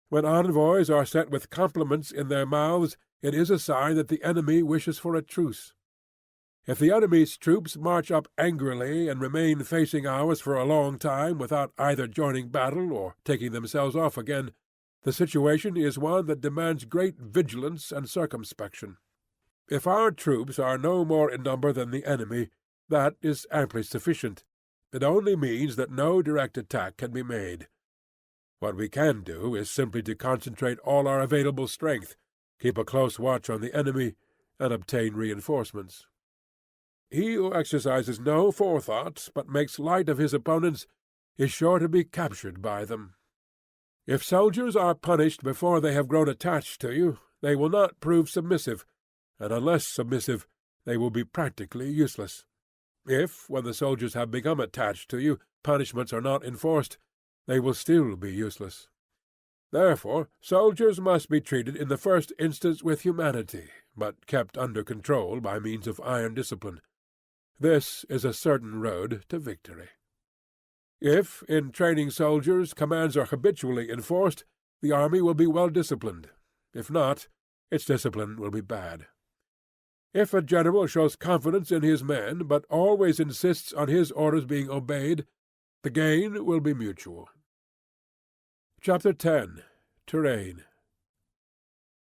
S1: When envoys are sent with compliments in their mouths, it is a sign that the enemy wishes for a truce. If the enemy's troops march up angrily and remain facing ours for a long time without either joining battle or taking themselves off again, the situation is one that demands great vigilance and circumspection. If our troops are no more in number than the enemy, that is amply sufficient. It only means that no direct attack can be made. What we can do is simply to concentrate all our available strength, keep a close watch on the enemy, and obtain reinforcements. He who exercises no forethought, but makes light of his opponents, is sure to be captured by them. If soldiers are punished before they have grown attached to you, they will not prove submissive, and unless submissive, they will be practically useless. If, when the soldiers have become attached to you, punishments are not enforced, they will still be useless. Therefore, soldiers must be treated in the first instance with humanity, but kept under control by means of iron discipline. This is a certain road to victory. If, in training soldiers, commands are habitually enforced, the army will be well disciplined. If not, its discipline will be bad. If a general shows confidence in his men, but always insists on his orders being obeyed, the gain will be mutual. Chapter 10. Terrain.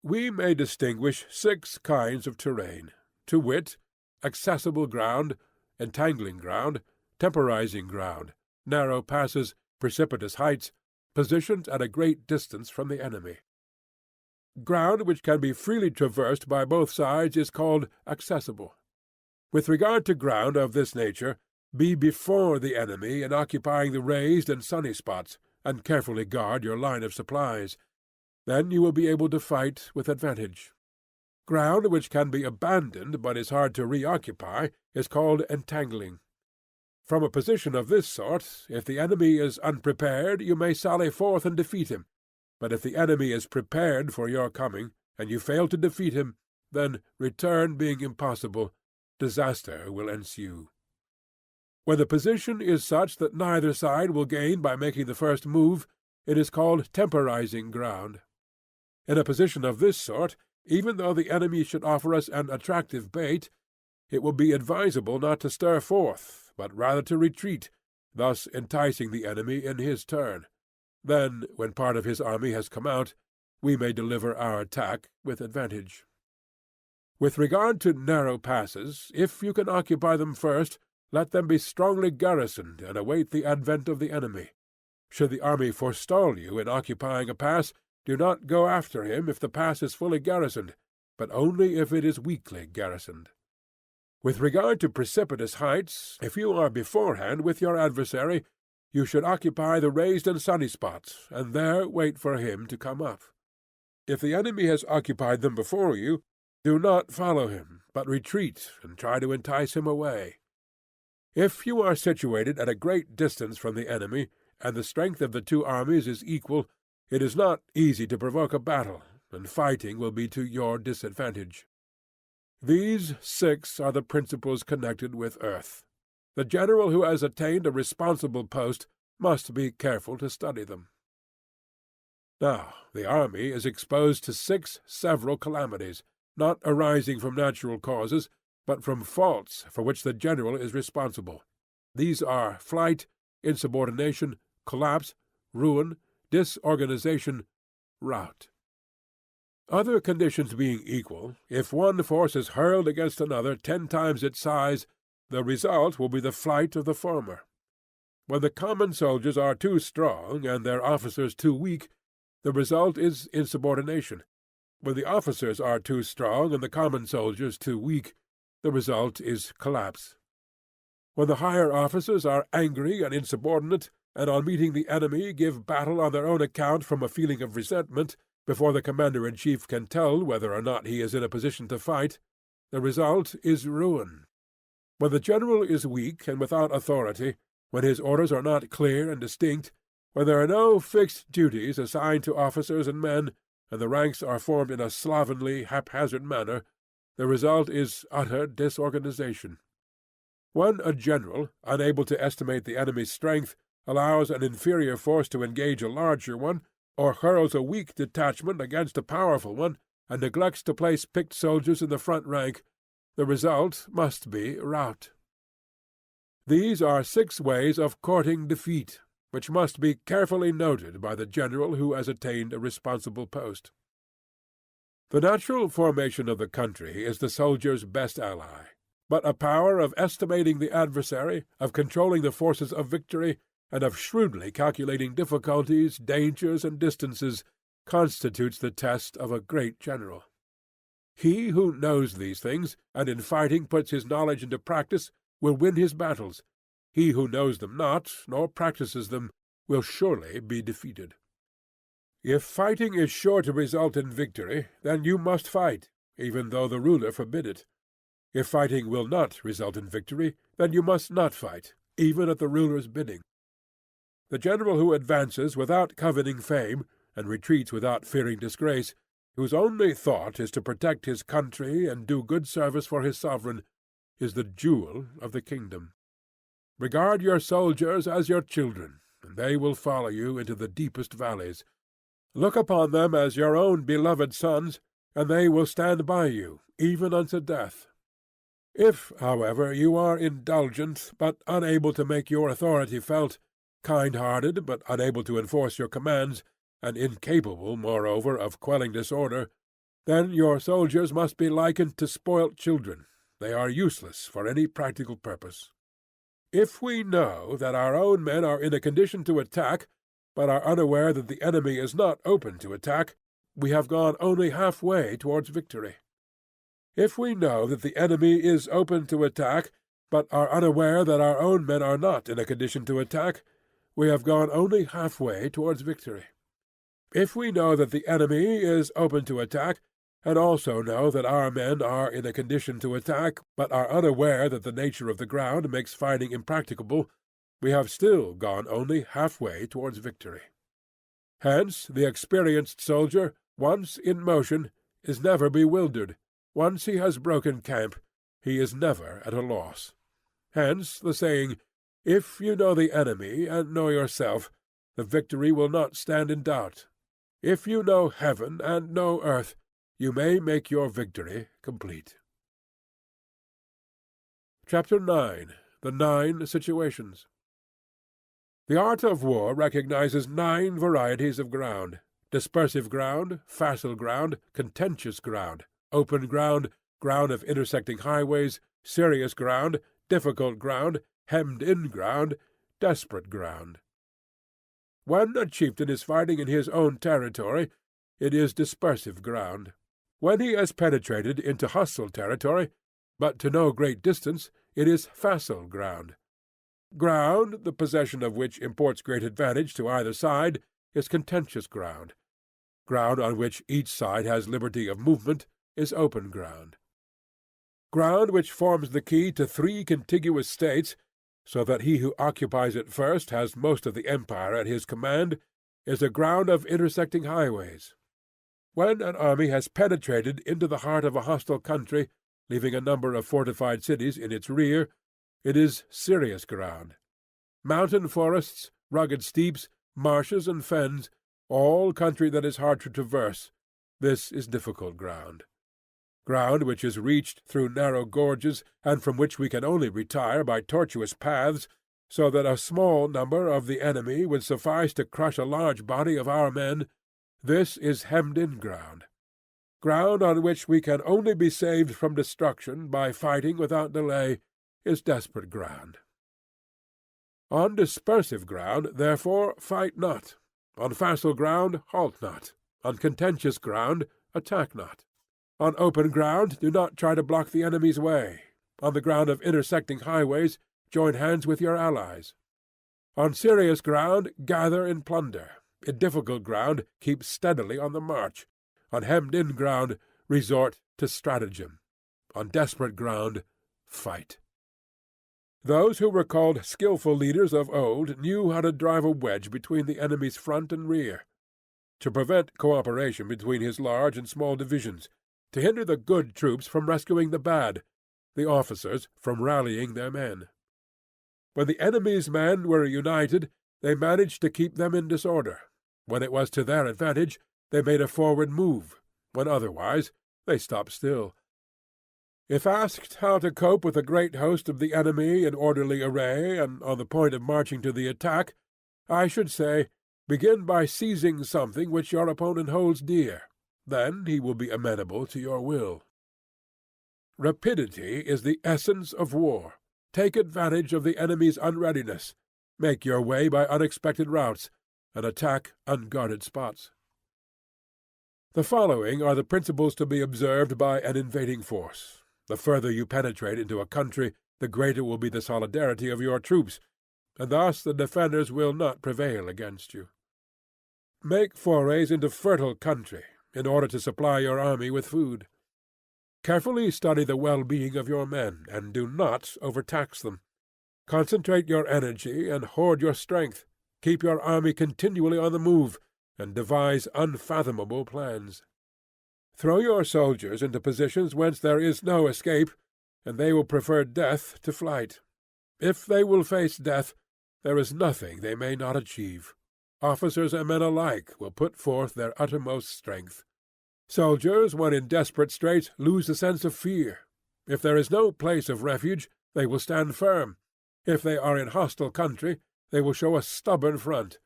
S1: We may distinguish 6 kinds of terrain, to wit, accessible ground, entangling ground, temporizing ground, narrow passes, precipitous heights, positions at a great distance from the enemy. Ground which can be freely traversed by both sides is called accessible. With regard to ground of this nature, be before the enemy in occupying the raised and sunny spots, and carefully guard your line of supplies. Then you will be able to fight with advantage. Ground which can be abandoned but is hard to reoccupy is called entangling. From a position of this sort, if the enemy is unprepared, you may sally forth and defeat him. But if the enemy is prepared for your coming, and you fail to defeat him, then, return being impossible, disaster will ensue. When the position is such that neither side will gain by making the first move, it is called temporizing ground. In a position of this sort, even though the enemy should offer us an attractive bait, it will be advisable not to stir forth, but rather to retreat, thus enticing the enemy in his turn. Then, when part of his army has come out, we may deliver our attack with advantage. With regard to narrow passes, if you can occupy them first, let them be strongly garrisoned and await the advent of the enemy. Should the army forestall you in occupying a pass, do not go after him if the pass is fully garrisoned, but only if it is weakly garrisoned. With regard to precipitous heights, if you are beforehand with your adversary, you should occupy the raised and sunny spots, and there wait for him to come up. If the enemy has occupied them before you, do not follow him, but retreat and try to entice him away. If you are situated at a great distance from the enemy, and the strength of the two armies is equal, it is not easy to provoke a battle, and fighting will be to your disadvantage. These 6 are the principles connected with earth. The general who has attained a responsible post must be careful to study them. Now, the army is exposed to 6 several calamities, not arising from natural causes, but from faults for which the general is responsible. These are flight, insubordination, collapse, ruin, disorganization, rout. Other conditions being equal, if one force is hurled against another 10 times its size, the result will be the flight of the former. When the common soldiers are too strong and their officers too weak, the result is insubordination. When the officers are too strong and the common soldiers too weak, the result is collapse. When the higher officers are angry and insubordinate, and on meeting the enemy give battle on their own account from a feeling of resentment, before the commander-in-chief can tell whether or not he is in a position to fight, the result is ruin. When the general is weak and without authority, when his orders are not clear and distinct, when there are no fixed duties assigned to officers and men, and the ranks are formed in a slovenly, haphazard manner, the result is utter disorganization. When a general, unable to estimate the enemy's strength, allows an inferior force to engage a larger one, or hurls a weak detachment against a powerful one, and neglects to place picked soldiers in the front rank, the result must be rout. These are 6 ways of courting defeat, which must be carefully noted by the general who has attained a responsible post. The natural formation of the country is the soldier's best ally, but a power of estimating the adversary, of controlling the forces of victory, and of shrewdly calculating difficulties, dangers, and distances, constitutes the test of a great general. He who knows these things, and in fighting puts his knowledge into practice, will win his battles. He who knows them not, nor practices them, will surely be defeated. If fighting is sure to result in victory, then you must fight, even though the ruler forbid it. If fighting will not result in victory, then you must not fight, even at the ruler's bidding. The general who advances without coveting fame, and retreats without fearing disgrace, whose only thought is to protect his country and do good service for his sovereign, is the jewel of the kingdom. Regard your soldiers as your children, and they will follow you into the deepest valleys. Look upon them as your own beloved sons, and they will stand by you, even unto death. If, however, you are indulgent, but unable to make your authority felt, kind-hearted, but unable to enforce your commands, and incapable, moreover, of quelling disorder, then your soldiers must be likened to spoilt children. They are useless for any practical purpose. If we know that our own men are in a condition to attack, but are unaware that the enemy is not open to attack, we have gone only half-way towards victory. If we know that the enemy is open to attack, but are unaware that our own men are not in a condition to attack, we have gone only half-way towards victory. If we know that the enemy is open to attack, and also know that our men are in a condition to attack, but are unaware that the nature of the ground makes fighting impracticable, we have still gone only half-way towards victory. Hence the experienced soldier, once in motion, is never bewildered. Once he has broken camp, he is never at a loss. Hence the saying, "If you know the enemy and know yourself, the victory will not stand in doubt. If you know heaven and know earth, you may make your victory complete." Chapter 9. The 9 Situations. The art of war recognizes 9 varieties of ground: dispersive ground, facile ground, contentious ground, open ground, ground of intersecting highways, serious ground, difficult ground, hemmed-in ground, desperate ground. When a chieftain is fighting in his own territory, it is dispersive ground. When he has penetrated into hostile territory, but to no great distance, it is facile ground. Ground, the possession of which imports great advantage to either side, is contentious ground. Ground on which each side has liberty of movement is open ground. Ground which forms the key to 3 contiguous states, so that he who occupies it first has most of the empire at his command, is a ground of intersecting highways. When an army has penetrated into the heart of a hostile country, leaving a number of fortified cities in its rear, it is serious ground. Mountain forests, rugged steeps, marshes, and fens, all country that is hard to traverse, this is difficult ground. Ground which is reached through narrow gorges, and from which we can only retire by tortuous paths, so that a small number of the enemy would suffice to crush a large body of our men, this is hemmed-in ground. Ground on which we can only be saved from destruction by fighting without delay is desperate ground. On dispersive ground, therefore, fight not. On facile ground, halt not. On contentious ground, attack not. On open ground, do not try to block the enemy's way. On the ground of intersecting highways, join hands with your allies. On serious ground, gather in plunder. In difficult ground, keep steadily on the march. On hemmed-in ground, resort to stratagem. On desperate ground, fight. Those who were called skilful leaders of old knew how to drive a wedge between the enemy's front and rear, to prevent cooperation between his large and small divisions, to hinder the good troops from rescuing the bad, the officers from rallying their men. When the enemy's men were united, they managed to keep them in disorder. When it was to their advantage, they made a forward move. When otherwise, they stopped still. If asked how to cope with a great host of the enemy in orderly array and on the point of marching to the attack, I should say, begin by seizing something which your opponent holds dear. Then he will be amenable to your will. Rapidity is the essence of war. Take advantage of the enemy's unreadiness. Make your way by unexpected routes, and attack unguarded spots. The following are the principles to be observed by an invading force. The further you penetrate into a country, the greater will be the solidarity of your troops, and thus the defenders will not prevail against you. Make forays into fertile country, in order to supply your army with food. Carefully study the well-being of your men, and do not overtax them. Concentrate your energy and hoard your strength. Keep your army continually on the move, and devise unfathomable plans. Throw your soldiers into positions whence there is no escape, and they will prefer death to flight. If they will face death, there is nothing they may not achieve. Officers and men alike will put forth their uttermost strength. Soldiers, when in desperate straits, lose the sense of fear. If there is no place of refuge, they will stand firm. If they are in hostile country, they will show a stubborn front.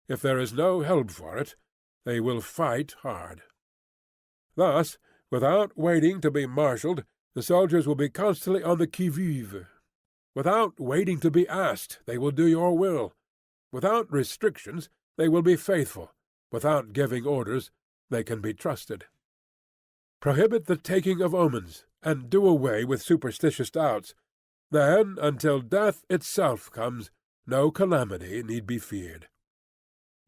S1: If there is no help for it, they will fight hard. Thus, without waiting to be marshalled, the soldiers will be constantly on the qui-vive. Without waiting to be asked, they will do your will. Without restrictions, they will be faithful. Without giving orders, they can be trusted. Prohibit the taking of omens, and do away with superstitious doubts. Then, until death itself comes, no calamity need be feared.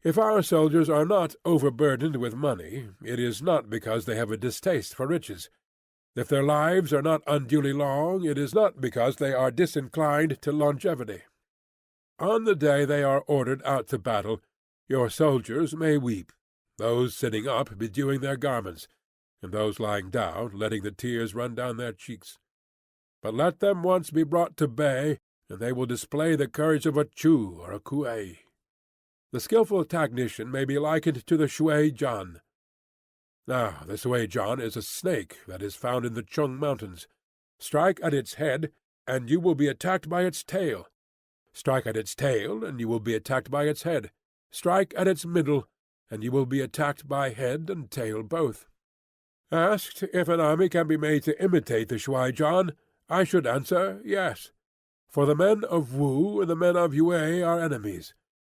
S1: If our soldiers are not overburdened with money, it is not because they have a distaste for riches. If their lives are not unduly long, it is not because they are disinclined to longevity. On the day they are ordered out to battle, your soldiers may weep, those sitting up bedewing their garments, and those lying down letting the tears run down their cheeks. But let them once be brought to bay, and they will display the courage of a Chu or a Kuei. The skilful tactician may be likened to the Shui Jan. Now, the Shui Jan is a snake that is found in the Chung Mountains. Strike at its head, and you will be attacked by its tail. Strike at its tail, and you will be attacked by its head. Strike at its middle, and you will be attacked by head and tail both. Asked if an army can be made to imitate the Shui Jan, I should answer yes. For the men of Wu and the men of Yue are enemies.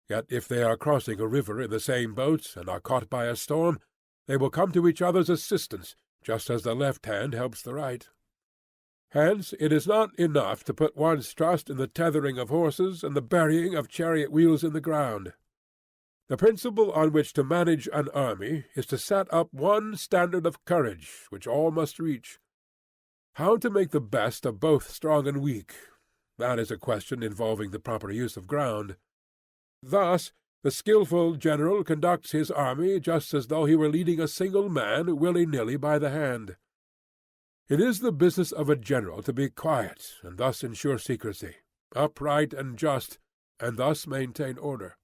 S1: Yet if they are crossing a river in the same boat and are caught by a storm, they will come to each other's assistance, just as the left hand helps the right. Hence it is not enough to put one's trust in the tethering of horses and the burying of chariot wheels in the ground. The principle on which to manage an army is to set up one standard of courage which all must reach. How to make the best of both strong and weak, that is a question involving the proper use of ground. Thus, the skilful general conducts his army just as though he were leading a single man willy-nilly by the hand. It is the business of a general to be quiet and thus ensure secrecy, upright and just, and thus maintain order.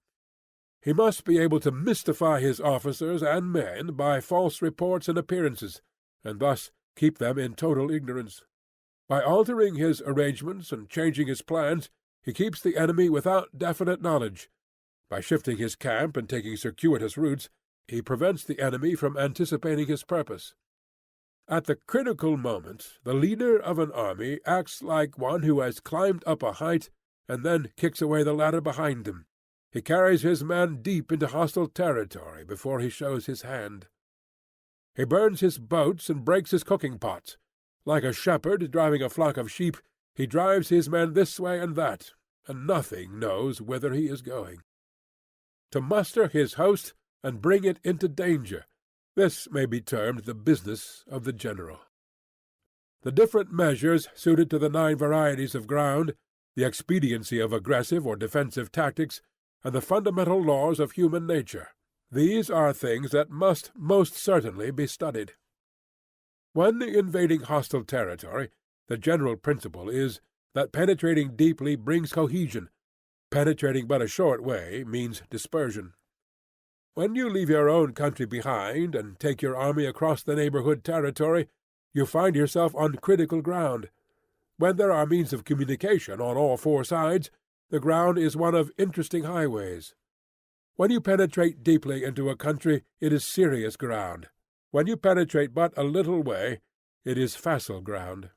S1: He must be able to mystify his officers and men by false reports and appearances, and thus keep them in total ignorance. By altering his arrangements and changing his plans, he keeps the enemy without definite knowledge. By shifting his camp and taking circuitous routes, he prevents the enemy from anticipating his purpose. At the critical moment, the leader of an army acts like one who has climbed up a height and then kicks away the ladder behind him. He carries his men deep into hostile territory before he shows his hand. He burns his boats and breaks his cooking pots. Like a shepherd driving a flock of sheep, he drives his men this way and that, and nothing knows whither he is going. To muster his host and bring it into danger, this may be termed the business of the general. The different measures suited to the 9 varieties of ground, the expediency of aggressive or defensive tactics, and the fundamental laws of human nature, these are things that must most certainly be studied. When invading hostile territory, the general principle is that penetrating deeply brings cohesion. Penetrating but a short way means dispersion. When you leave your own country behind and take your army across the neighborhood territory, you find yourself on critical ground. When there are means of communication on all 4 sides, the ground is one of interesting highways. When you penetrate deeply into a country, it is serious ground. When you penetrate but a little way, it is facile ground.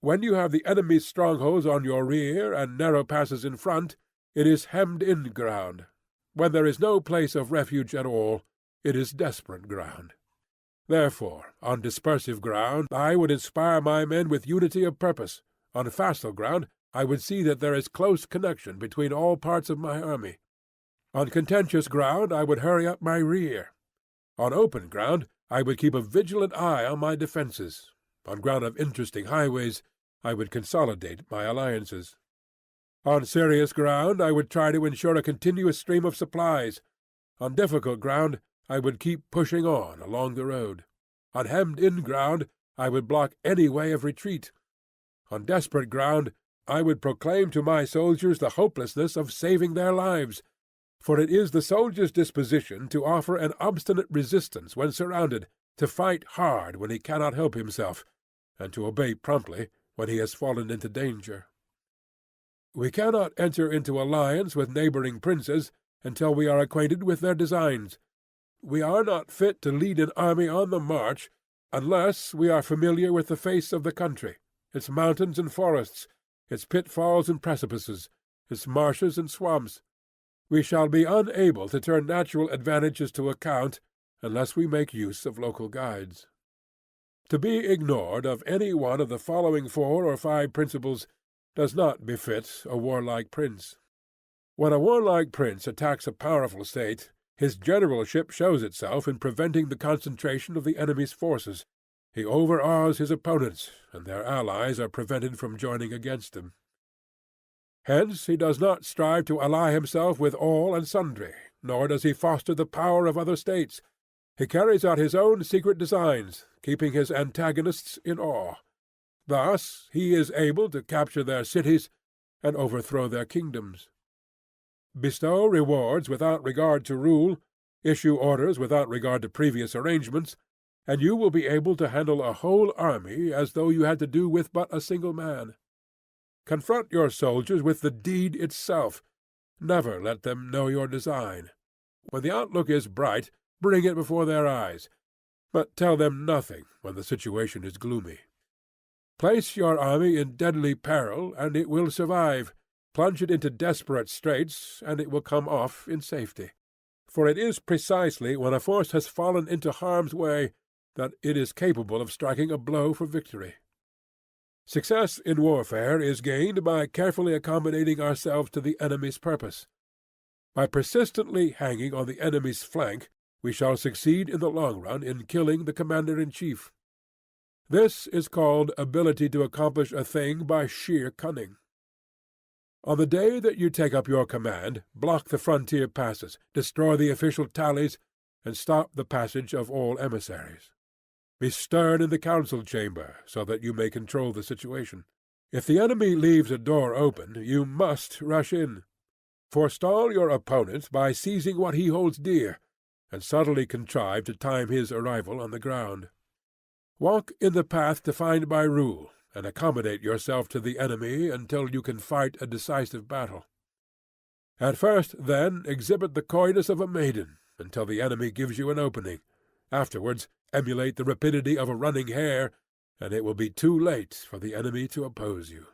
S1: When you have the enemy's strongholds on your rear and narrow passes in front, it is hemmed-in ground. When there is no place of refuge at all, it is desperate ground. Therefore, on dispersive ground, I would inspire my men with unity of purpose. On facile ground, I would see that there is close connection between all parts of my army. On contentious ground, I would hurry up my rear. On open ground, I would keep a vigilant eye on my defences. On ground of interesting highways, I would consolidate my alliances. On serious ground, I would try to ensure a continuous stream of supplies. On difficult ground, I would keep pushing on along the road. On hemmed-in ground, I would block any way of retreat. On desperate ground, I would proclaim to my soldiers the hopelessness of saving their lives, for it is the soldier's disposition to offer an obstinate resistance when surrounded, to fight hard when he cannot help himself, and to obey promptly when he has fallen into danger. We cannot enter into alliance with neighboring princes until we are acquainted with their designs. We are not fit to lead an army on the march unless we are familiar with the face of the country, its mountains and forests, its pitfalls and precipices, its marshes and swamps. We shall be unable to turn natural advantages to account unless we make use of local guides. To be ignored of any one of the following 4 or 5 principles does not befit a warlike prince. When a warlike prince attacks a powerful state, his generalship shows itself in preventing the concentration of the enemy's forces. He overawes his opponents, and their allies are prevented from joining against him. Hence he does not strive to ally himself with all and sundry, nor does he foster the power of other states. He carries out his own secret designs, keeping his antagonists in awe. Thus he is able to capture their cities and overthrow their kingdoms. Bestow rewards without regard to rule, issue orders without regard to previous arrangements, and you will be able to handle a whole army as though you had to do with but a single man. Confront your soldiers with the deed itself. Never let them know your design. When the outlook is bright, bring it before their eyes, but tell them nothing when the situation is gloomy. Place your army in deadly peril, and it will survive. Plunge it into desperate straits, and it will come off in safety. For it is precisely when a force has fallen into harm's way that it is capable of striking a blow for victory. Success in warfare is gained by carefully accommodating ourselves to the enemy's purpose. By persistently hanging on the enemy's flank, we shall succeed in the long run in killing the commander-in-chief. This is called ability to accomplish a thing by sheer cunning. On the day that you take up your command, block the frontier passes, destroy the official tallies, and stop the passage of all emissaries. Be stern in the council chamber, so that you may control the situation. If the enemy leaves a door open, you must rush in. Forestall your opponent by seizing what he holds dear, and subtly contrive to time his arrival on the ground. Walk in the path defined by rule, and accommodate yourself to the enemy until you can fight a decisive battle. At first, then, exhibit the coyness of a maiden, until the enemy gives you an opening. Afterwards, emulate the rapidity of a running hare, and it will be too late for the enemy to oppose you.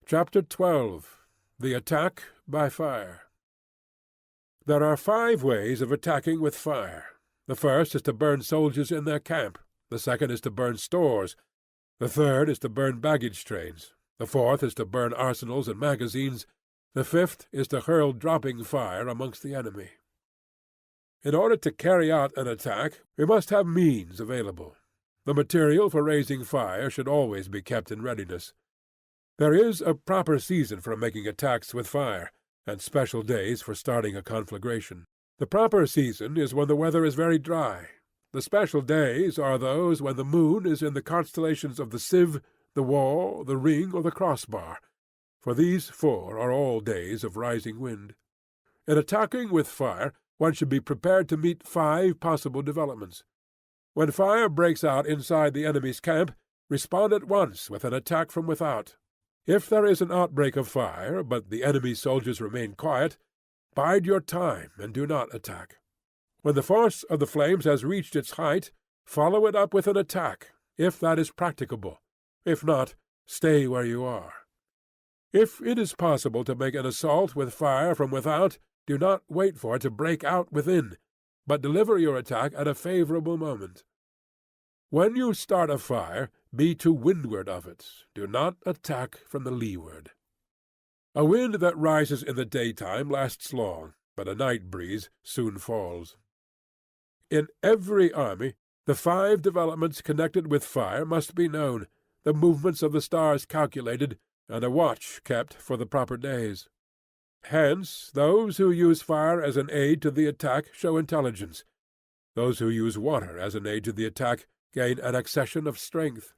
S1: Chapter 12. The Attack by Fire. There are 5 ways of attacking with fire. The first is to burn soldiers in their camp. The second is to burn stores. The third is to burn baggage trains. The fourth is to burn arsenals and magazines. The fifth is to hurl dropping fire amongst the enemy. In order to carry out an attack, we must have means available. The material for raising fire should always be kept in readiness. There is a proper season for making attacks with fire, and special days for starting a conflagration. The proper season is when the weather is very dry. The special days are those when the moon is in the constellations of the sieve, the wall, the ring, or the crossbar, for these 4 are all days of rising wind. In attacking with fire, one should be prepared to meet 5 possible developments. When fire breaks out inside the enemy's camp, respond at once with an attack from without. If there is an outbreak of fire, but the enemy's soldiers remain quiet, bide your time and do not attack. When the force of the flames has reached its height, follow it up with an attack, if that is practicable. If not, stay where you are. If it is possible to make an assault with fire from without, do not wait for it to break out within, but deliver your attack at a favorable moment. When you start a fire, be to windward of it. Do not attack from the leeward. A wind that rises in the daytime lasts long, but a night breeze soon falls. In every army, the 5 developments connected with fire must be known, the movements of the stars calculated, and a watch kept for the proper days. Hence, those who use fire as an aid to the attack show intelligence. Those who use water as an aid to the attack gain an accession of strength.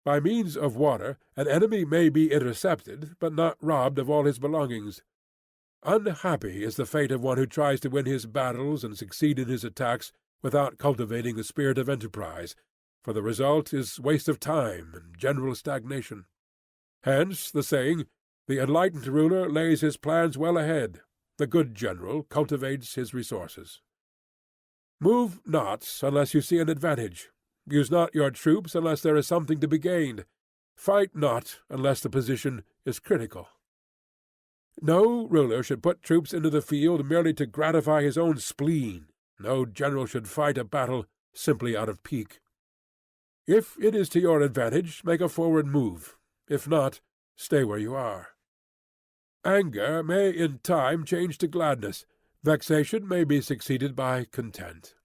S1: By means of water, an enemy may be intercepted, but not robbed of all his belongings. Unhappy is the fate of one who tries to win his battles and succeed in his attacks without cultivating the spirit of enterprise, for the result is waste of time and general stagnation. Hence the saying, "The enlightened ruler lays his plans well ahead. The good general cultivates his resources." Move not unless you see an advantage. Use not your troops unless there is something to be gained. Fight not unless the position is critical. No ruler should put troops into the field merely to gratify his own spleen. No general should fight a battle simply out of pique. If it is to your advantage, make a forward move. If not, stay where you are. Anger may in time change to gladness. Vexation may be succeeded by content.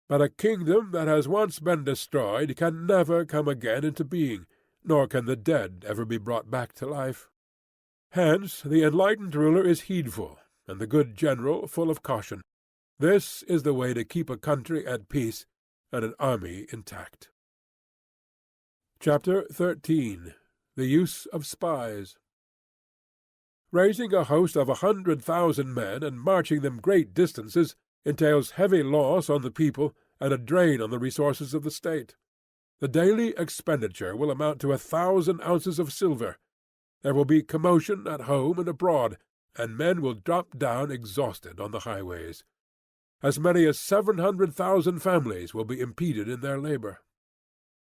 S1: But a kingdom that has once been destroyed can never come again into being, nor can the dead ever be brought back to life. Hence the enlightened ruler is heedful, and the good general full of caution. This is the way to keep a country at peace and an army intact. Chapter 13. The Use of Spies. Raising a host of 100,000 men and marching them great distances entails heavy loss on the people and a drain on the resources of the state. The daily expenditure will amount to 1,000 ounces of silver. There will be commotion at home and abroad, and men will drop down exhausted on the highways. As many as 700,000 families will be impeded in their labor.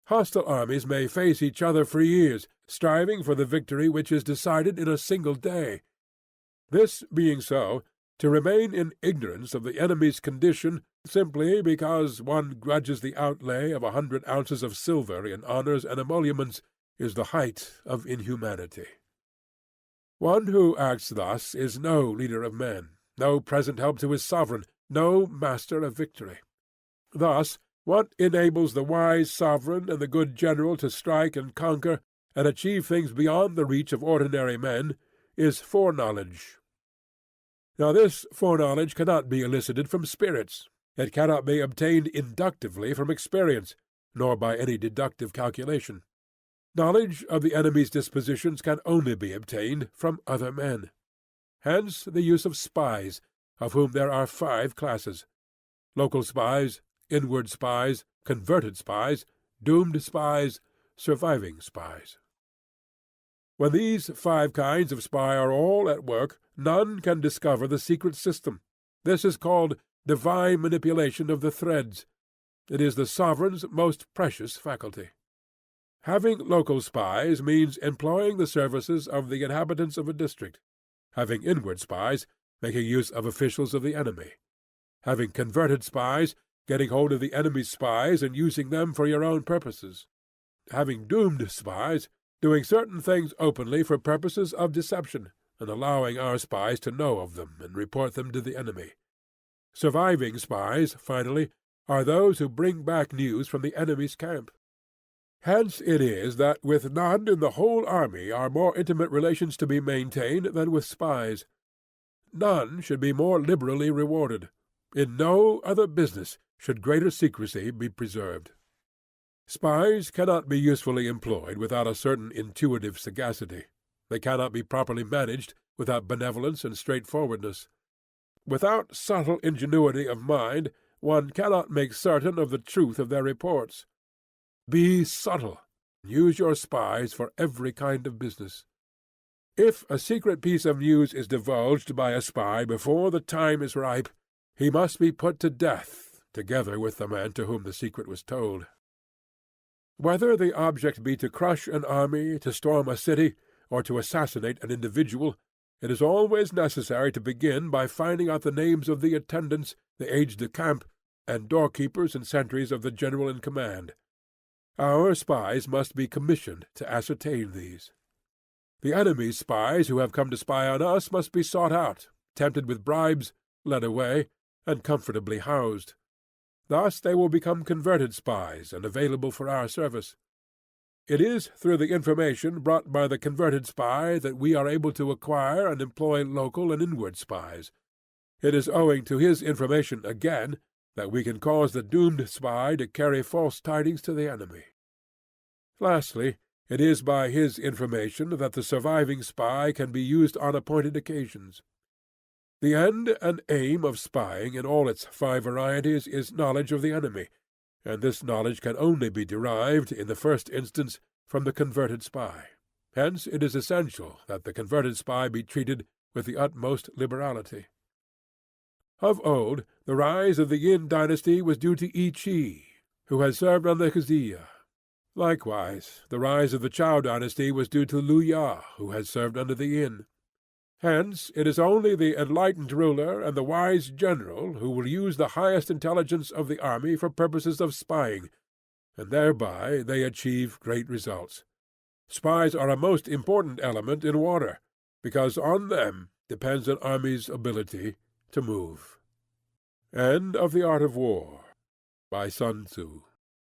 S1: Hostile armies may face each other for years, striving for the victory which is decided in a single day. This being so, to remain in ignorance of the enemy's condition simply because one grudges the outlay of 100 ounces of silver in honors and emoluments is the height of inhumanity. One who acts thus is no leader of men, no present help to his sovereign, no master of victory. Thus, what enables the wise sovereign and the good general to strike and conquer and achieve things beyond the reach of ordinary men is foreknowledge. Now this foreknowledge cannot be elicited from spirits. It cannot be obtained inductively from experience, nor by any deductive calculation. Knowledge of the enemy's dispositions can only be obtained from other men. Hence the use of spies, of whom there are 5 classes: local spies, inward spies, converted spies, doomed spies, surviving spies. When these 5 kinds of spy are all at work, none can discover the secret system. This is called divine manipulation of the threads. It is the sovereign's most precious faculty. Having local spies means employing the services of the inhabitants of a district. Having inward spies, making use of officials of the enemy. Having converted spies, getting hold of the enemy's spies and using them for your own purposes. Having doomed spies, doing certain things openly for purposes of deception, and allowing our spies to know of them and report them to the enemy. Surviving spies, finally, are those who bring back news from the enemy's camp. Hence it is that with none in the whole army are more intimate relations to be maintained than with spies. None should be more liberally rewarded. In no other business should greater secrecy be preserved. Spies cannot be usefully employed without a certain intuitive sagacity. They cannot be properly managed without benevolence and straightforwardness. Without subtle ingenuity of mind, one cannot make certain of the truth of their reports. Be subtle. Use your spies for every kind of business. If a secret piece of news is divulged by a spy before the time is ripe, he must be put to death, together with the man to whom the secret was told. Whether the object be to crush an army, to storm a city, or to assassinate an individual, it is always necessary to begin by finding out the names of the attendants, the aides-de-camp, and doorkeepers and sentries of the general in command. Our spies must be commissioned to ascertain these. The enemy's spies who have come to spy on us must be sought out, tempted with bribes, led away, and comfortably housed. Thus they will become converted spies and available for our service. It is through the information brought by the converted spy that we are able to acquire and employ local and inward spies. It is owing to his information, again, that we can cause the doomed spy to carry false tidings to the enemy. Lastly, it is by his information that the surviving spy can be used on appointed occasions. The end and aim of spying in all its 5 varieties is knowledge of the enemy, and this knowledge can only be derived, in the first instance, from the converted spy. Hence it is essential that the converted spy be treated with the utmost liberality. Of old, the rise of the Yin dynasty was due to I Chi, who had served under Xia. Likewise, the rise of the Chou dynasty was due to Lu Ya, who had served under the Yin. Hence it is only the enlightened ruler and the wise general who will use the highest intelligence of the army for purposes of spying, and thereby they achieve great results. Spies are a most important element in war, because on them depends an army's ability to move. End of the Art of War, by Sun Tzu.